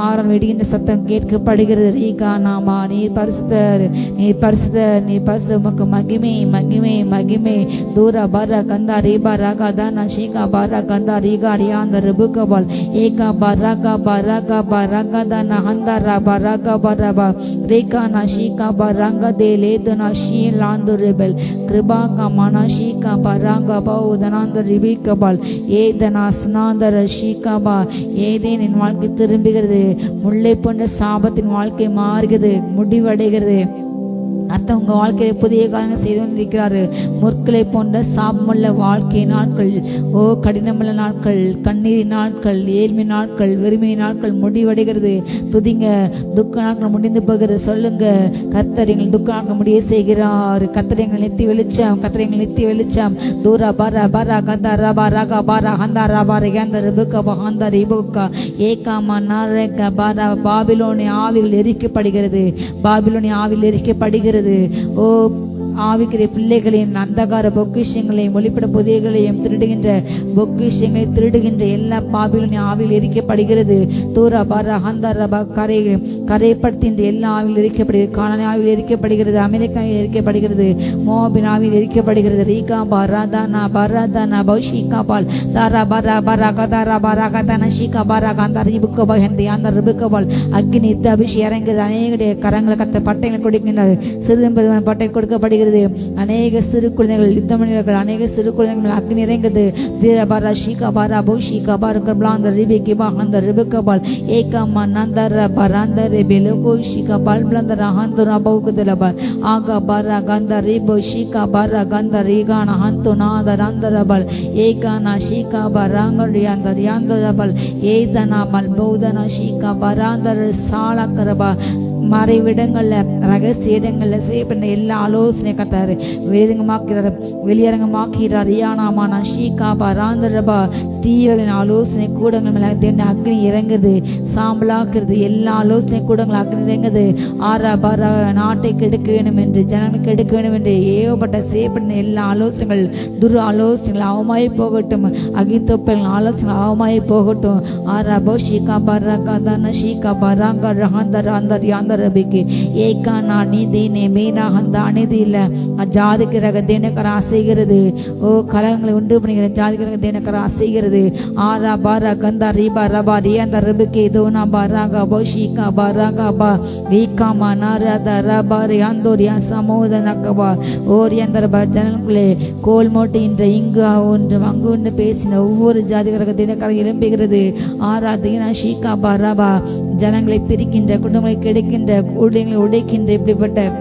ஆரம் வெடிக்கின்ற சத்தம் கேட்கப்படுகிறது. ரீகா நாமா நீர் பரிசுத்தர், நீர் பரிசுத்தர், நீர் பரிசு, உமக்கு மகிமை மகிமை மகிமை. தூரா பாரா கந்தா ரீபா ராகா தானா ஷீகா பாரா கந்தா ரீகா ரியாந்த ரிபுகபால் ஏகா பாராகா பாராகா பாராகா தானா ஹந்தா ராபா ராகா பாராபா ரேகா நா ஷீகா பாராங்கா தே லேதனா ஷீ லாந்து ரிபல் கிருபாகா மனா ஷீகா பாராங்கா பௌதனாந்த ரிபிகபால் ஏதனா ஸ்நாந்தர ஷீகாபா. ஏதேனின் வாழ்க்கை திரும்புகிறது. முல்லை போன்ற சாபத்தின் வாழ்க்கை மாறுகிறது, முடிவடைகிறது. அர்த்தம் உங்கள் வாழ்க்கையை புதிய காரியங்கள் செய்து கொண்டிருக்கிறாரு. முற்களை போன்ற சாபமுள்ள வாழ்க்கை நாட்கள், கடினமுள்ள நாட்கள், கண்ணீரின் நாட்கள், ஏழ்மை நாட்கள், வெறுமை நாட்கள் முடிவடைகிறது. துதிங்க, துக்க நாட்கள் முடிந்து போகிறது. சொல்லுங்க, கர்த்தர் எங்கள் துக்க நாட்கள் முடிய செய்கிறார். கர்த்தர் எங்கள் நெத்தி வெளிச்சம், கர்த்தர் எங்கள் நெத்தி வெளிச்சம். தூரா பாரா பாரா கந்தா ரபா ராகா பாரா ஹந்தா ரபா ரேந்த ரிபுகா ஹந்தா ரிபுகா ஏகாமா நாரேகா பாரா. பாபிலோனிய ஆவிகள் எரிக்கப்படுகிறது, பாபிலோனிய ஆவிகள் எரிக்கப்படுகிறது. ஆவிக்கிற பிள்ளைகளையும் அந்தகார பொக்கிஷங்களையும் ஒளிப்பட புதியங்களையும் திருடுகின்ற பொக்கிஷங்களை திருடுகின்ற எல்லா பாபிலோனிய ஆவியில் எரிக்கப்படுகிறது. தூரா பாரா ஹந்தா ரபா கரைப்படுத்தின்ற எல்லா ஆவியில் எரிக்கப்படுகிறது. கானானிய ஆவியில் எரிக்கப்படுகிறது. அமெரிக்காவில் எரிக்கப்படுகிறது. மோபின் ஆவியில் எரிக்கப்படுகிறது. ரீகா பாராதானா பாராதானா பௌஷிகா பால் தாரா பாரா பாரா கதாரா பாரா கதானா ஷீகா பாரா காந்தா ரிபுக்கபா ஹந்தி அந்த ரிபுக்கபால் அக்னி யுத்த அபிஷேகம் இறங்குகிறது. அநேக கரங்களை கத்த பட்டைகளை கொடுக்கின்றார். சிறு பட்டை கொடுக்கப்படுகிறது. அநேக சிறு குழந்தைகள் யுத்தம் பண்ணுகிறார்கள். அநேக சிறு குழந்தைகள் அக்னி இறங்குது. தீரபாரா ஷீகா பாரா பௌஷிகா பாரா பிளாந்த ரிபிகிபா அந்த ரிபுக்கபால் ஏகமா நந்தர பராந்த ரெபெலகோ ஷீகா பால் பிளாந்த ரஹந்தரா பௌகுதலபால் ஆகா பாரா கந்த ரிபோ ஷீகா பாரா கந்த ரீகான ஹந்து நாத ரந்தரபால் ஏகானா ஷீகா பாராங்கடி அந்த ரியாந்தரபால் ஏதனா மல் பௌதனா ஷீகா பாராந்தர் சாலக்கரபா. மறைவிடங்கள்ல ரகசிய இடங்கள்ல செய்யப்பட்ட எல்லா ஆலோசனை கத்தாரு வெளியரங்கமாக்கிறார். யானாமானா ஷீகாபா ராந்தரபா. தீவிரின் ஆலோசனை கூடங்கள் மேல அக்னி இறங்குது, சாம்பலாக்குறது. எல்லா ஆலோசனை கூடங்கள் அக்னி இறங்குது. ஆரா பாரா நாட்டை கெடுக்க வேண்டும் என்று, ஜனங்கள் கெடுக்க வேண்டும் என்று ஏவப்பட்ட செய்யப்பட்ட எல்லா ஆலோசனைகள், துரு ஆலோசனைகள் அவமாயி போகட்டும். அகித்தொப்பல் ஆலோசனை அவமாயி போகட்டும். ஆரா போ ஷீகாபா ராகாதான ஷீகாபா ராங்கா ரஹாந்தர் அந்த யாந்த ரபிக்கு ஏகா நாணி தேனே மேனா அந்த அநீதி இல்ல ஜாதிக்கு ரக தேனக்கர அசைகிறது. கலகங்களை உண்டு பண்ணுகிற ஜாதிக்கு ரக தேனக்கர அசைகிறது. ஆரா பாரா கந்தா ரீபா ரபா ரியாந்த ரபிக்கு தோனா பாராகா பௌஷிகா பாராகா பா வீகாமா நாரத ரபா ரியாந்தோ ரியா சமோதனகபா ஓரியந்தர பா. ஜனங்களே கோல் மோட்டி இன்ற இங்கு ஒன்று அங்கு ஒன்று பேசின ஒவ்வொரு ஜாதிக்கு ரக தேனக்கர எழும்புகிறது. ஆரா தீனா ஷீகா பாராபா. ஜனங்களை பிரிக்கின்ற, குடும்பங்களை கெடுக்கின்ற, ஊழியங்களை உடைக்கின்ற இப்படிப்பட்ட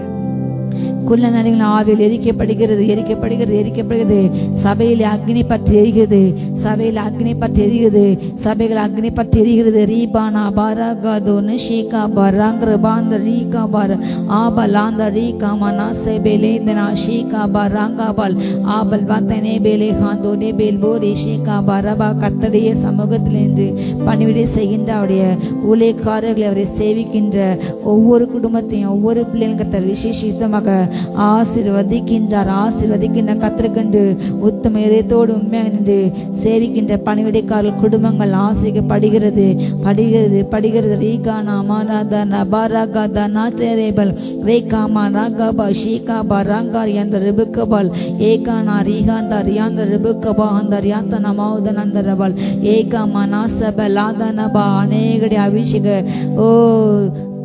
குள்ள நரிகள் ஆவியில் எரிக்கப்படுகிறது, எரிக்கப்படுகிறது, எரிக்கப்படுகிறது. சபையில் அக்னி பற்றி எரிகிறது, சபையில் அக்னி பற்றி எரிகிறது, சபைகள் அக்னி பற்றி எரிகிறது. ரீபானா பாராகாதோ நிஷிகா பாராங்கிற பாந்த ரீகா பார் ஆபலாந்த ரீகா மனா செபேலேந்தனா ஷீகா பாராங்காபால் ஆபல் வாத்தனே பேலே ஹாந்தோ நேபேல் போரே ஷீகா பாரபா. கர்த்தருடைய சமூகத்தில் நின்று பணிவிடை செய்கின்ற அவருடைய ஊழியக்காரர்களை அவரை சேவிக்கின்ற ஒவ்வொரு குடும்பத்தையும் ஒவ்வொரு பிள்ளைகளும் கர்த்தர் விசேஷமாக ஆசீர்வதிக்கின்றார். ஆசீர்வதிக்கின்ற கர்த்தருக்கென்று உத்தம இதயத்தோடு உண்மையாக நின்று சேவிக்கின்ற பணிவிடைக்காரர்கள் குடும்பங்கள் ஆசீர்வதிக்கப்படுகிறது, படுகிறது, படுகிறது. ரீகானா மாராதா பாராகாதா நாத்தேரேபல் ரேகாமா ராகாபா ஷீகாபா ராங்காரி அந்த ரிபுக்கபால் ஏகானா ரீகாந்தா ரியாந்த ரிபுக்கபா அந்த ரியாந்த நமாவுதன் அந்த ரபால் ஏகாமா நாசப லாதனபா. அநேகடி அபிஷேக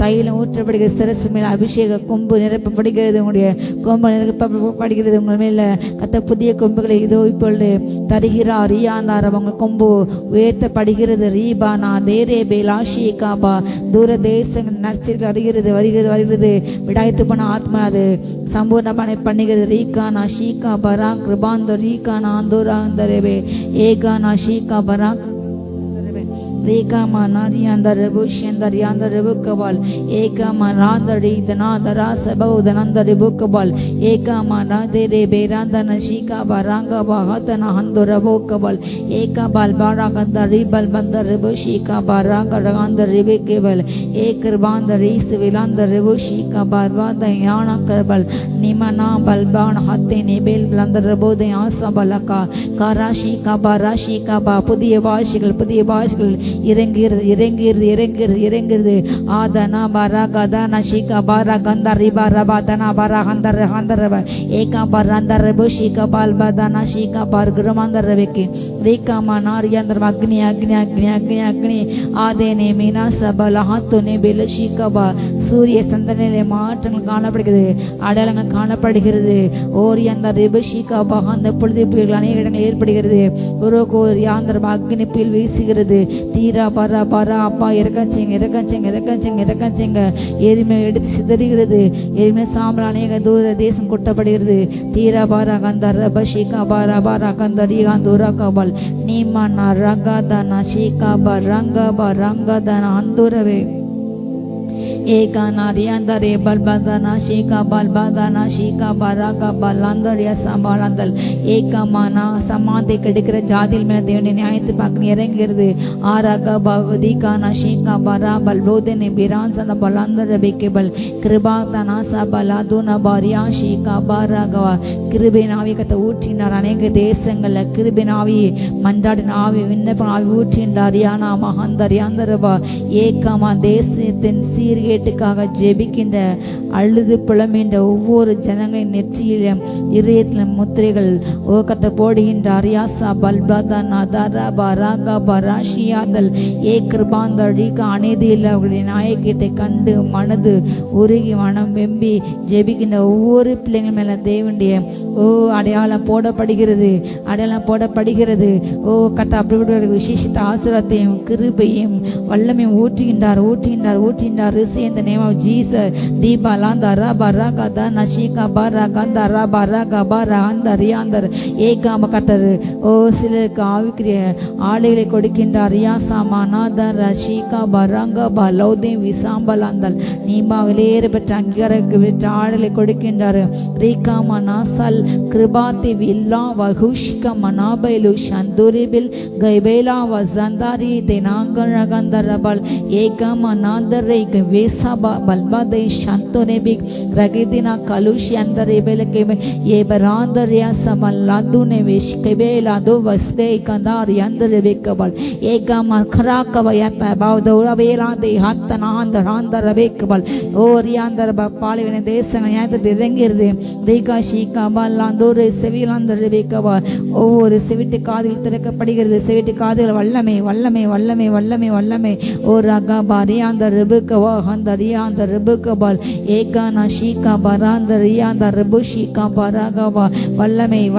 தைலம் ஊற்றப்படுகிறது. சிரசு மேல அபிஷேக கொம்பு நிரப்பப்படுகிறது. உங்களுடைய கொம்பு நிரப்பப்படுகிறது. உங்கள் மேல கத்த புதிய கொம்புகளை இதோ இப்பொழுது தருகிறார். ரியாந்தார் உங்கள் கொம்பு உயர்த்தப்படுகிறது. ரீபானா தேரே பேலாஷிகாபா. தூர தேசங்கள் நற்செய்திகள் வருகிறது, வருகிறது, வருகிறது. விடாய்த்து போன ஆத்மா அது சம்பூர்ணமான பண்ணுகிறது. ரீகானா ஷீகா பரா கிருபாந்த ரீகானா ஆந்தோராந்தரவே ஏகானா ஷீகா பரா Rekama Narianda Rebushanda Rianda Rebukabal, Ekama Randari, the Nadara Sabo, the Nanda Rebukabal, Ekama Nade Beranda Nashika Baranga Bahatana Handorabokabal, Eka Balbaraganda Ribal Banda Rebushika Baranga Raganda Rebekabal, Ekerbanda Ris Vilanda Rebushika Barbada Yana Kerbal, Nimana Balban Hate Nebel Blanda Rebo de Asabalaka, Karashika Barashika Ba, Pudia Bashikal, இறங்கிறது ஆதனா பரகதனா Shikha பரகந்த ரிபா ரபதனா பரகந்த ரஹந்தரவ ஏகா பரந்த ரபுஷிகா பல்பதனா ஷிகா பர்குரமந்த ரவெக்கி ரேகா மனாரியந்தர் அக்னி ஆதேனே மீனா சபல ஹத்துனே பெலஷிகா பா சூரிய சந்தனிலே மாற்றங்கள் காணப்படுகிறது, அடையாளங்கள் காணப்படுகிறது. ஓரியந்த ரிபஷிகா பகந்த பொழுதுபுகள் அநேக இடங்கள் ஏற்படுகிறது. ஒரு கோரியாந்தர் அக்னி பீல் வீசுகிறது. தீரா பரா பரா அப்பா இறக்கச்சிங்க எரிமை எடுத்து சிதறுகிறது. எரிமை சாம்பல் அநேக தூர தேசம் கொட்டப்படுகிறது. தீரா பாரா கந்த ரபஷிகா பாரா பாரா கந்த ரீகாந்தூரா கபல் நீமனா ரங்கதனா Shikha பரங்கப ரங்கதனா அந்துரவே Ekana Riandare Balbadana Shika Balbadana Shika Baraka Balandaria Sambalandal Ekamana Samadi Kadikra Jadil Medini Ayat Pakni Rengirdi Araga Bagadikana Shika Bara Balbodene Birans and the Balandar Bekebal Kribatana Sabaladuna Baria Shika Baragawa Kribinavikata Utina Ranega Desangala Kribinavi Mandadinavi Vinnapavi Utin Dariana Mahandariandaraba Ekama Desin Siri க்காக ஜெபிக்கின்ற அழுது புலம்புகின்ற ஒவ்வொரு ஜனங்களின் நெற்றியிலும் இதயத்திலும் முத்திரைகள் ஓகத்தை போடுகின்ற அரியாசா பல்பாதா நதாரா பராகா பராஷியாதல் ஏக்ருபாந்தடிக்க அநீதியில் அவர்களுடைய நாயகத்தை கண்டு மனது உருகி மனம் வெம்பி ஜெபிக்கின்ற ஒவ்வொரு பிள்ளைங்கள் மேல தேவனுடைய அடையாளம் போடப்படுகிறது. ஓ கத்த அப்படி விசேஷித்த ஆசீர்வாதத்தையும் கிருபையும் வல்லமையும் ஊற்றுகின்றார். In the name of Jesus, Diba Landa Rabba Ragada Nashika Baraganda Rabba Ragaba Randa Riandar Eka Makatar O Silka Avikriya Adele Kodikinda Riasa Manada Rashika Baranga Balodi Visambalandal Nima Vile Petangara Adele Kodikindar Rika Manasal Kribati Villa Vahushka Manabelu Shanduribil Gaibela Vazandari Denangaraganda Rabal Eka Manada Reka Vesaba Balbade Shantonebik Ragidina Kalushi and the Rebelke Yebaranda Riasamaladu Nevish Kebela do Vaste Kandari and the Rebekabal Ega Markarakavayapa about the Uravela de Hatana and the Randa Rebekabal Oriander Bapali and the Desangaya the Rengir Rika Shika Balandore Sevil and the Rebekaba over Seviti Kadil Terekapadir the Seviti Kadil Vallame O Raga Bari and the Rebekava Handaria and the Rebekabal Eka Nashika Baranda Ria and the Rebushika Baragava Vallame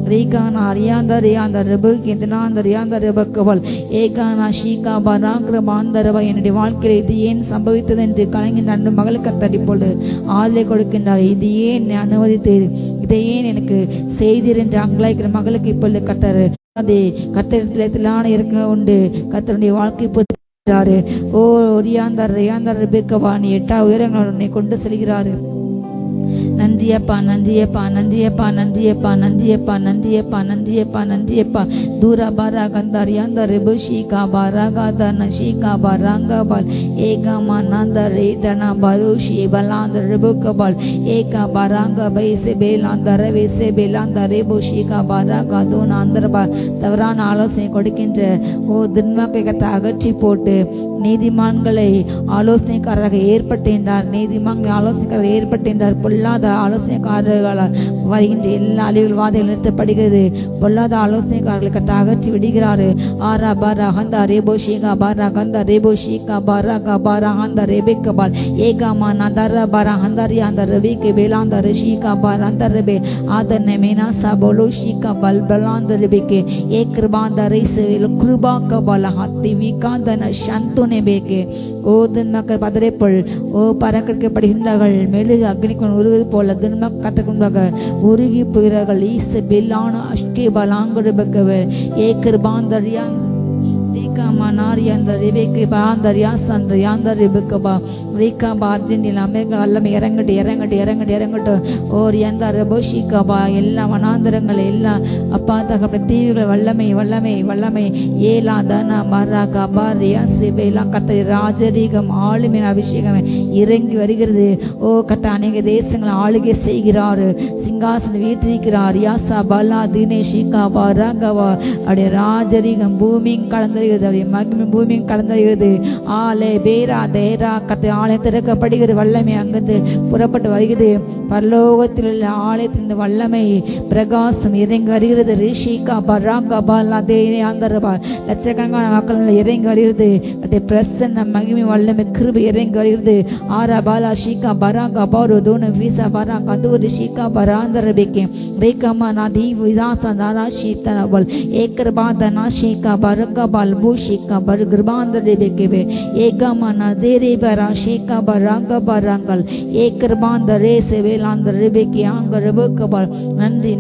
Rika Narianda Ria and the Rebuk in the Nanda Ria and the Rebekabal Eka Nashika Baragra Bandarava in the Valkyrie the end Sambavita and Kaling and Magalakataripold Ale Kodakenda the end Nanavati the end and Saydir and Janglike Magalaki Polakatar the Katarlana Irka unde Katarni Walki Putare O Rianda Rianda Rebecca Vani Eta Viranga Konda Seligrare Nandiapa Dura Baraganda Rianda Rebushika Baragada Nashika Baranga Bal Ega Mananda Redana Barushi Balanda Rebukabal Eka Baranga Baise Belanda Revise Belanda Rebushika Baraga Dona Andarba Tavrana Alose Kodikinta O Dinmakata Agachi Pote Nidimangalai Alosnikaraga Airpatendar Nidimang Alosnika Airpatendar Pullada ஆலோசனைக்காரர்கள் வருகின்ற எல்லா அழிவுகள் வாதைகள் நிறுத்தப்படுகிறது. பொல்லாத ஆலோசனைக்காரர்களுக்கு தகர்ச்சி விடுகிறாரு. ஆரா பாரா ஹந்த ரேபோ ஷீகா பாரா கந்த ரேபோ ஷீகா பாரா கபாரா ஹந்த ரேபேக்கபால் ஏகாமா நதர பாரா ஹந்தரி அந்த ரபிக்கு வேலாந்த ரிஷிகா பாரா அந்த ரபே ஆதர்னே மேனா சபோலோ ஷீகா பல்பலாந்த ரபிக்கு ஏக்ருபாந்த ரைசேல் கிருபா கபால ஹத்தி விகாந்தன சந்துனே பேக்கே ஓ தன்மக்கர் பதரேப்பள் ஓ பறக்கப்படுகின்றார்கள் மெழுகு அக்னிக்குள் உருவது போல துன்மக் கத்தக்குண்டாக உருகி போகிறார்கள் ஈச பெல்லான Sikki பலாங்குரு பக்கவே ஏக்கர்பாந்தரியா Rika Manari and the Rebecca Ban, the Rias and the Yanda Rebecca, Rika Barjinila, Mega Eranga, or Yanda Reboshika by Ella Manandarangalella, Apata Kapati, Valame, Yela, Dana, Maraka, Baria, Sibela, Kata, Rajarigam, Alimina Vishigam, Irengi Varigade, O Katani, Desing, Alige Segirar, Singas and Vitrikar, Yasa, Bala, Dine Shika, Barangava, Ade Rajarigam, booming Kalanda. பூமியும் கடந்தது ஆலே பேரா தேரா கத்தை ஆலயத்திற்கு படுகிறது வல்லமை அங்கிருந்து புறப்பட்டு வருகிறது பரலோகத்தில் உள்ள ஆலயத்தின் வல்லமை பிரகாசம் இறங்கி வருகிறது ரிஷிகா பராங்கா பாலா தேனே ஆந்தரபா லட்சக்கணக்கான மக்கள் இறங்கி வருகிறது அட்டை பிரசன்ன மகிமை வல்லமை கிருபை இறங்கி வருகிறது ஆரா பாலா ஷிகா பராங்கா பாரு தோன வீசா பராங்கா தூரி ஷிகா பராந்தரபிக்கே ரேகமா நாதி விதாசா நாரா ஷீத்தனபல் acre பாதனா Shikha பரங்கா ball Bushika Bargrbanda Rebekebe, Egamana, Derebara, Sheka Baranga Barangal, Ekarbanda Resebel on the Rebeki Anga Rebekabal, Nandi,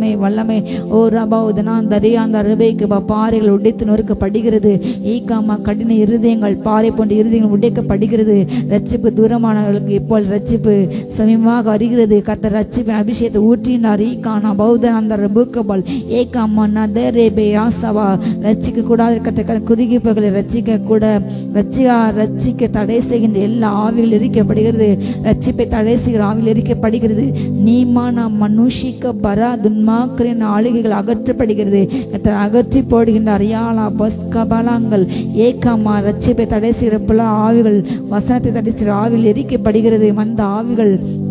Valame, O Rabau, the Nandari and the Rebekaba, Pari, Luditanurka Padigre, Ekama Kadini Iridingal, Pari Pond Iriding, Udeka Padigre, Rachip Duramana, Paul Rachip, Samima Garigre, Kata Rachip, Abhishek, Uti. Narikana Baudan and the Rebukable Ekamana Derebe Asava Rachika Kuda Kurigi Pagale Rachika Kuda Rachika Tadesig in the Ella Avilirika Padigre Rachipe Tadesig Avilirika Padigre Nimana Manushika Bara Dunmakrin Aligal Agatra Padigre at the Agati Podin Ariala Baska Balangal Ekama Rachipe Tadesig Repula Avil Vasati that is Avilirika Padigre Manda Avigal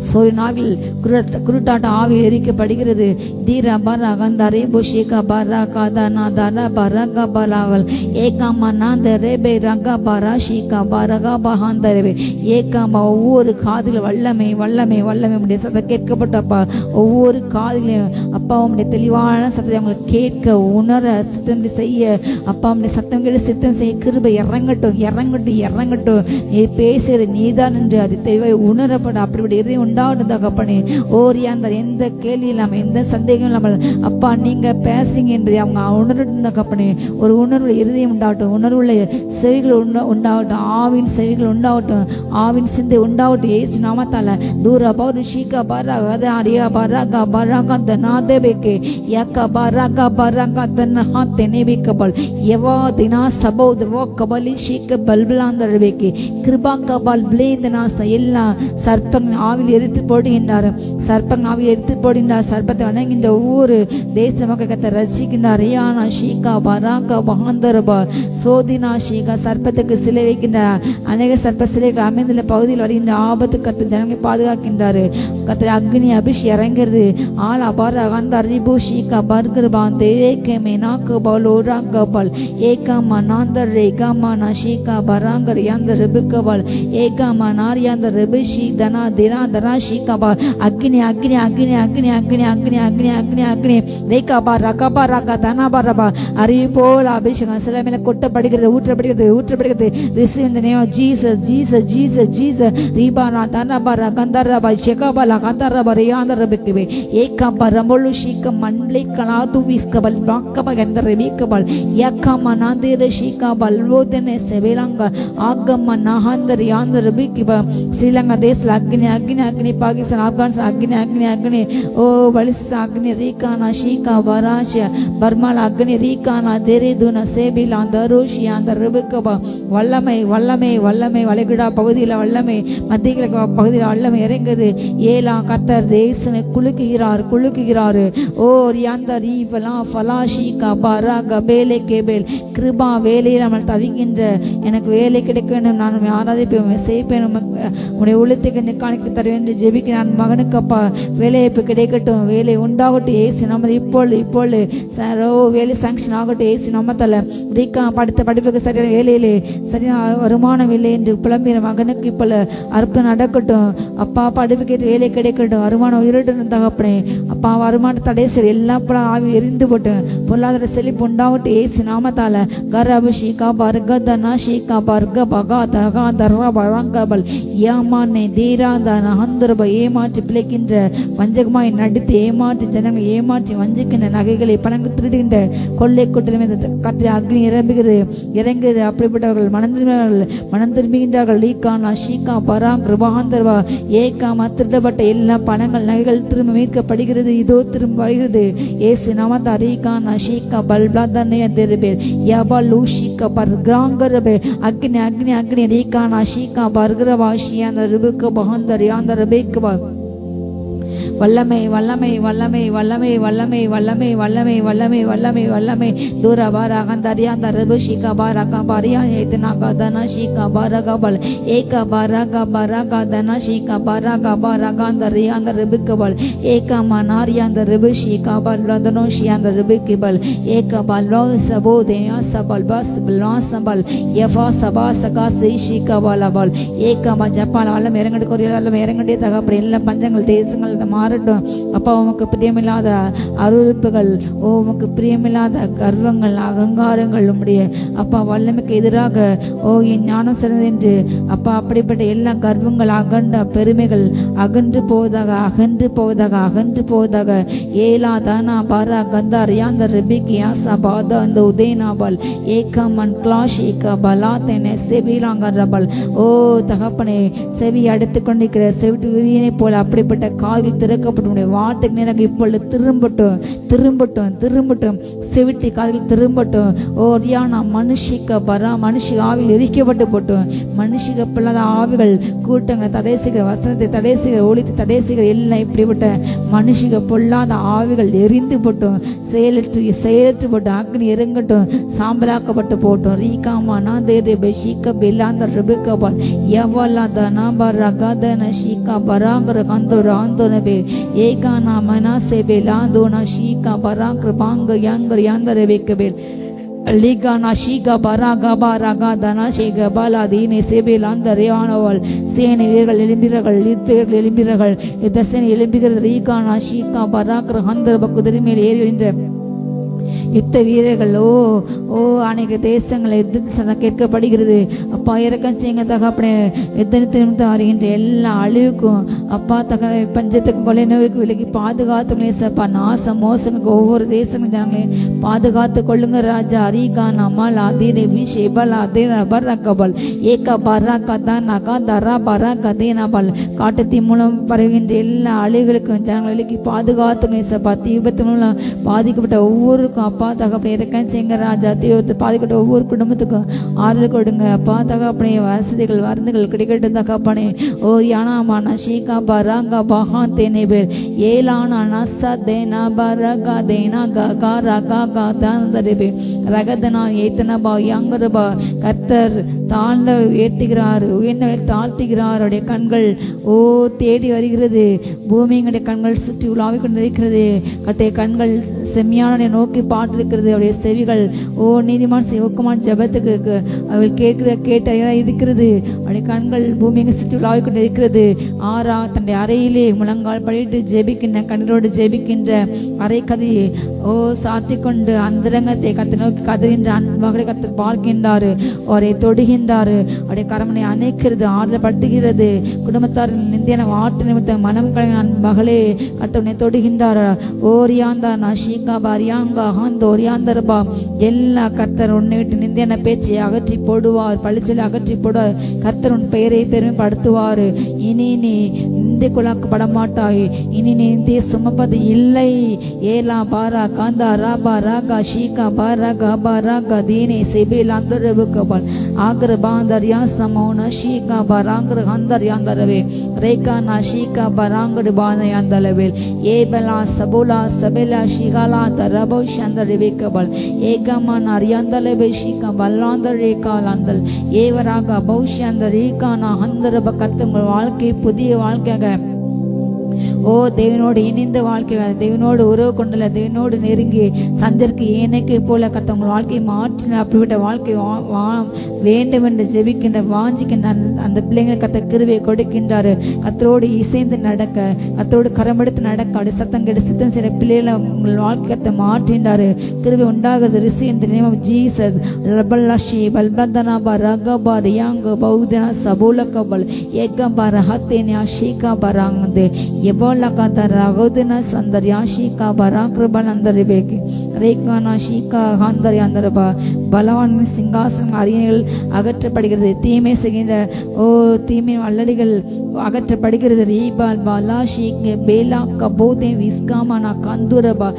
Sorinavil Kurutata Avi Erika Padigre, Dira Baragandare, Boshika Baraka, Dana, Dara, Baraga Balagal, Eka Mananda, Rebe, Raga Barashika, Baraga Bahandarebe, Eka Mawur Kadil, Valame, Desa, the Kekapatapa, Over Kadil, Apam, the Telivana, Satam, Keka, Unara, Satam, the Say, Apam, the Satam, the Sitam, say, Kirby, Yarangato, a pacer, Nidan, and the Teva, Unara, but after the company, Orian, the end the Kelly Lam in the Sunday upon passing in the owner in the company, or owner will irrium doubt, owner will saving undoubt, Avin saving undoubt, Avin Sinde undoubt, Ace Namatala, Dura Shika Baraga, the Aria Baraga, Baraga, the Nadebeke, Yaka Baraga, Baraga, the Nahat, the Nebikabal, Yeva, Dina Sabo, the Walkabali, Shika Balblan, the Rebeke, Kribaka Bal Blade, the Nasa, Yella, Sarpang, Avil. போடுகின்றார் சர்ப்பங்காவி எடுத்து போடுகின்றார் சர்ப்பத்தை வணங்கின்ற ஊர் தேசமாக கத்த ரசிக்கின்றார் ரியானா ஷீகா பராங்கா பஹாந்தரபா சோதினா ஷீகா சர்ப்பத்துக்கு சிலை வைக்கின்றார் அநேக சர்ப்ப சிலைகள் அமைந்துள்ள பகுதியில் வருகின்ற ஆபத்து கத்த ஜனங்களை பாதுகாக்கின்றார் கத்த அக்னி அபிஷ் இறங்கிறது ஆள் அபார அகந்த அறிபு ஷீகா பர்கர்பான் தேரேக்கே மேனாக்கு பல் ஓராங்க பல் ஏகாமா நாந்தர் ரேகாமா நஷீகா பராங்கர் யாந்த ரிபுக்கபல் ஏகாமா நாரியாந்த ரிபிஷி தனா திரா Shikaba, Agni, Rekaba, Rakaba, Rakatana Baraba, Aripola, Bishop, Salamina, Kota Padiga, Utra Padiga, receive in the name of Jesus, Ribana, Tanabara, Kandaraba, Shekaba, Lakatara, Bariana, Rebekebe, Ekaba, Ramolu, Shika, Mandle, Kanatu, Viskabal, Bakaba, and the Rebekabal, Yakamanande, Shikabal, Rodene, Sevelanga, Agamanahan, the Rianda, Rebekiba, Silanga, Des, Agni, Pakistan, Afghanistan, Agni, O Valis Agni, Rikana, Shika, Varasha, Burma, Agni, Rikana, Dereduna, Sebila, and the Roshi, and the Rebekaba, Valame, Valegada, Pavadila, Valame, Madika, Pavadila, Valame, Rengade, Yela, Katar, Desan, Kulukirar, O Rianda, Rivala, Falashika, Baraga, Bele, Kebel, Kriba, Vele, Ramatavikinja, and a Vele Kedekan, Nanamara, Sepen, when you will take a mechanic. என்று ஜெபிக்கிறான். மகனுக்கு அப்பா வேலைவாய்ப்பு கிடைக்கட்டும், வேலை உண்டாகட்டும் இயேசு நாமத்தில். இப்பொழுது வேலை சாங்ஷன் ஆகட்டும் இயேசு நாமத்தில். ரீகா படித்த படிப்புக்கு சரியான வேலையிலே சரியான வருமானம் இல்லை என்று புலம்பின மகனுக்கு இப்பொழுது அற்புதம் நடக்கட்டும். அப்பா படிப்புக்கு வேலை கிடைக்கட்டும், வருமானம் உயிரிட்டு தகப்பனே. அப்பா வருமானம் தடை சரி எல்லா ஆவி எரிந்து போட்டு பொருளாதார செழிப்பு உண்டாகட்டும் இயேசு நாமத்தால. கரபஷிகா பர்கதனா ஷீகா பர்க பகா தகா தர்ரா பரங்கபல் ஏமானை தீராதான ஹந்தரப ஏமாற்றி பிழைக்கின்ற வஞ்சகமாய் நடித்து ஏமாற்றி ஜனங்கள் ஏமாற்றி வஞ்சிக்கின்ற நகைகளை பணங்கள் திருடுகின்ற கொள்ளை கூட்டலுமே கத்திரி அக்னி இறங்குகிறது. அப்படிப்பட்டவர்கள் மனம் திரும்புகின்றார்கள். லீகானா ஷீகா பராங் கிருபாந்தர்வா ஏகாமா திருடப்பட்ட எல்லா பணங்கள் நகைகள் திரும்ப மீட்கப்படுகிறது. இதோ திரும்ப வருகிறது ஏசு நாமத்தா. ரீகானா ஷீகா பல்பிளாதனைய திருபேர் யபா லூஷிகா பர்கிராங்கரபே அக்னி அக்னி அக்னி ரீகானா ஷீகா பர்கரவாஷியான ருபுக்க பகந்தர் யாந்த ரபேக்கபா. வல்லமை வல்லமை வல்லமை வல்லமை வல்லமை வல்லமை வல்லமை வல்லமை வல்லமை வல்லமை தூர பார அகந்தரியாந்த ரபு ஷீகா பாரகா பாரியா ஏதனாகா தனா ஷீகா பாரகா பல் ஏகா பாரகா பாரகா தனா ஷீகா பாரகா பாரகா அந்தரியாந்த ரபுக்கு பல் ஏகா மனாரியாந்த ரபு ஷீகா பல் ரதனோ ஷியாந்த ரபுக்கு பல் ஏகா பல்வோ சபோ தேயா சபல் பஸ் பல்வா சபல் யஃபா சபா சகா ஸ்ரீ ஷீகா பால பல் ஏகா மா ஜப்பான் வல்லம் இறங்கடி கொரியா வல்லம் இறங்கடி தகப்படி எல்லா பஞ்சங்கள் தேசங்கள் மாறட்டும். அப்பா உமக்கு பிரியமில்லாத அருவருப்புகள், உமக்கு பிரியமில்லாத கர்வங்கள் அகங்காரங்கள் உம்முடைய அப்பா வல்லமைக்கு எதிராக என் ஞானம் சிறந்தது என்று அப்பா அப்படிப்பட்ட எல்லா கர்வங்கள் அகண்ட பெருமைகள் அகன்று போவதாக அகன்று போவதாக அகன்று போவதாக. ஏலா தானா பாரா கந்தா ரியாந்த ரெபிக் யாசா பாதா அந்த உதயநாபல் ஏகா மன் கிளாஷ் ஏகா பலா தென செவிலாங்க ரபல். தகப்பனே செவி அடுத்து கொண்டிருக்கிற செவிட்டு விரியனை போல அப்படிப்பட்ட காதில் திறக்கப்பட்ட வார்த்தைக்கு எனக்கு இப்பொழுது திரும்பட்டும் திரும்பட்டும் திரும்பட்டும் செவிட்டி காதில் திரும்பட்டும். ரியானா மனுஷிக்க பரா மனுஷி ஆவில் எரிக்கப்பட்டு போட்டும். மனுஷிக்க பிள்ளாத ஆவிகள் கூட்டங்களை தடை செய்கிற வசனத்தை தடை செய்கிற ஒளித்தை தடை செய்கிற எல்லாம் இப்படிப்பட்ட மனுஷிக பொல்லாத ஆவிகள் எரிந்து போட்டும். செயலற்று போட்டு அக்னி இறங்கட்டும், சாம்பலாக்கப்பட்டு போட்டோம். ரீகாமா நாதேரே பெஷிக பெலாந்த ரெபெக்கபால் யவலா தனாபா ரகதன ஷீகா பராங்கர கந்தோர ஆந்தோனபே ஏகானா மனாசே பெலாந்தோனா ஷீகா பராங்கர பாங்க யாங்கர் யாந்தர வெக்கபேல் லிகானா ஷீகா பராகா பாராகா தனா ஷேக பாலா தீனே சேபேல் அந்த ரேவானவள் சேனை வீரர்கள் எழும்பிறார்கள், யுத்தர்கள் எழும்பிறார்கள், யுத்த சேனை எழும்புகிறது. ரீகானா ஷீகா பராகர ஹந்தர் பக்குதிரி மேல் ஏறி வருகின்ற யுத்த வீரர்கள் அநேக தேசங்களை யுத்தத்தில் கேட்கப்படுகிறது. அப்பா இறக்கம் செய்யுங்க தகப்பனே. யுத்தத்தை நிமித்தம் வருகின்ற எல்லா அழிவுக்கும் அப்பா பஞ்சத்துக்கும் கொலை நோய்க்கு விலகி பாதுகாத்துங்களேசப்பா. நாசம் மோசங்களுக்கு ஒவ்வொரு தேசங்களும் ஜனங்களையும் பாதுகாத்து கொள்ளுங்க ராஜா. அரிகான் அமல் அதீரே விஷேபல் அதீர் அபரகபல் ஏகா பராக்கா தான் நகா தரா பராக்கா தேனபல். காட்டுத்தீ மூலம் பரவுகின்ற எல்லா அழிவுகளுக்கும் ஜனங்களை விலகி பாதுகாத்துங்களேசப்பா. தீபத்து மூலம் பாதிக்கப்பட்ட ஒவ்வொருக்கும் அப்பா தகப்பனே இறக்கம் செய்யுங்க ராஜா. தீவிரத்தை பாதிக்கப்பட்ட ஒவ்வொரு குடும்பத்துக்கும் ஆறுதல் கொடுங்க அப்பா தகப்பனே. வசதிகள் மருந்துகள் கிடைக்கட்டும் தகப்பனே. யானாமான ஷீகா பராங்கா பஹா தேனே பேர் ஏலானா நசா தேனா பரகா தேனா ககா ரகா கா தாந்தரபே ரகதனா ஏத்தனபா யாங்கரபா. கர்த்தர் தாழ்ந்த உயர்த்துகிறார், உயர்ந்தவரை தாழ்த்துகிறார். அவருடைய கண்கள் தேடி வருகிறது. பூமியுடைய கண்கள் சுற்றி உலாவிக் கொண்டு இருக்கிறது. கட்டைய கண்கள் செம்மையான நோக்கி பாட்டிருக்கிறது. அவருடைய செவிகள் நீதிமான் சிவக்குமான் ஜபத்துக்கு அவள் கேட்ட இருக்கிறது. அவருடைய கண்கள் பூமியை சுற்றி உலாவிக் கொண்டு இருக்கிறது. ஆறா தன்னுடைய அறையிலே முழங்கால் படிட்டு ஜெபிக்கின்ற கண்ணீரோடு ஜெபிக்கின்ற அறை கதையை சாத்தி கொண்டு அந்தரங்கத்தை கத்தை நோக்கி கதறின்ற மகளை கத்தை பார்க்கின்றாரு. அவரை தொடுகின்றாரு. அவருடைய கரமனை அணைக்கிறது, ஆறுதப்படுத்துகிறது. குடும்பத்தாரின் நிந்தியான வாட்டு நிமித்தம் மனம் கலைஞன் மகளே கத்தவனை தொடுகின்றார். ஓரியாந்தா நஷீகா பாரியாங்கா ஹாந்தோரியாந்தர்பா. எல்லா கர்த்தர் உன்னை விட்டு நிந்தியான பேச்சை அகற்றி போடுவார், பழிச்சலை அகற்றி போடுவார். கர்த்தர் உன் பெயரை பெருமைப்படுத்துவார். இனி நீ நிந்தைக்குள்ளாக்கப்பட மாட்டாய். இனி நீ நிந்தையை சுமப்பது இல்லை. ஏலா பாரா காந்தா ராபா ராகா ஷீகா பாராகா பாராகா தீனே செபேல் அந்தரபுக்கபால் ஆகர பாந்தர்யா சமோன ஷீகா பராங்கர ஹந்தர்யாந்தரவே ரேகா நா ஷீகா பராங்கடு பானயாந்தலவேல் ஏபலா சபோலா சபேலா ஷிகாலா தரபோ ஷந்தரவேக்கபால் ஏகமா நரியாந்தலவே ஷீகா பல்லாந்தர் ரேகாலாந்தல் ஏவராகா பௌஷியாந்த ரேகா நா ஹந்தரப. கர்த்தர் உங்கள் வாழ்க்கை புதிய வாழ்க்கையாக ஓ தேவனோடு இணைந்த வாழ்க்கை, தேவனோடு உறவு கொண்டுள்ள, தேவனோடு நெருங்கி சந்திற்கு ஏனைக்கு போல கத்த உங்கள் வாழ்க்கையை மாற்றின அப்படிப்பட்ட வாழ்க்கை வேண்டும் என்று ஜெபிக்கின்ற வாஞ்சிக்கின்ற அந்த பிள்ளைங்கள் கத்த கிருபையை கொடுக்கின்றாரு. கத்தரோடு இசைந்து நடக்க, கத்தரோடு கரமெடுத்து நடக்க, அப்படி சத்தம் கெடு சித்தம் செய்கிற பிள்ளைகளை உங்கள் வாழ்க்கை கத்த மாற்றின்றாரு. கிருபை உண்டாகிறது. Rishi in the name of Jesus. Labalashi balbadana ragaba yang baudana sabulakabal egaba rahatenya shika barangde yebola kata ragodana sandaryashika barakrabal andaribeki rekana shika handaryandaraba பலவான் சிங்காசனம் அரியணைகள் அகற்றப்படுகிறது. தீமை செய்கின்ற தீமை அல்லடிகள் அகற்றப்படுகிறது. ரீபால் பாலா ஷீக் பேலா கபோதே விஸ்காமனா கந்துரபா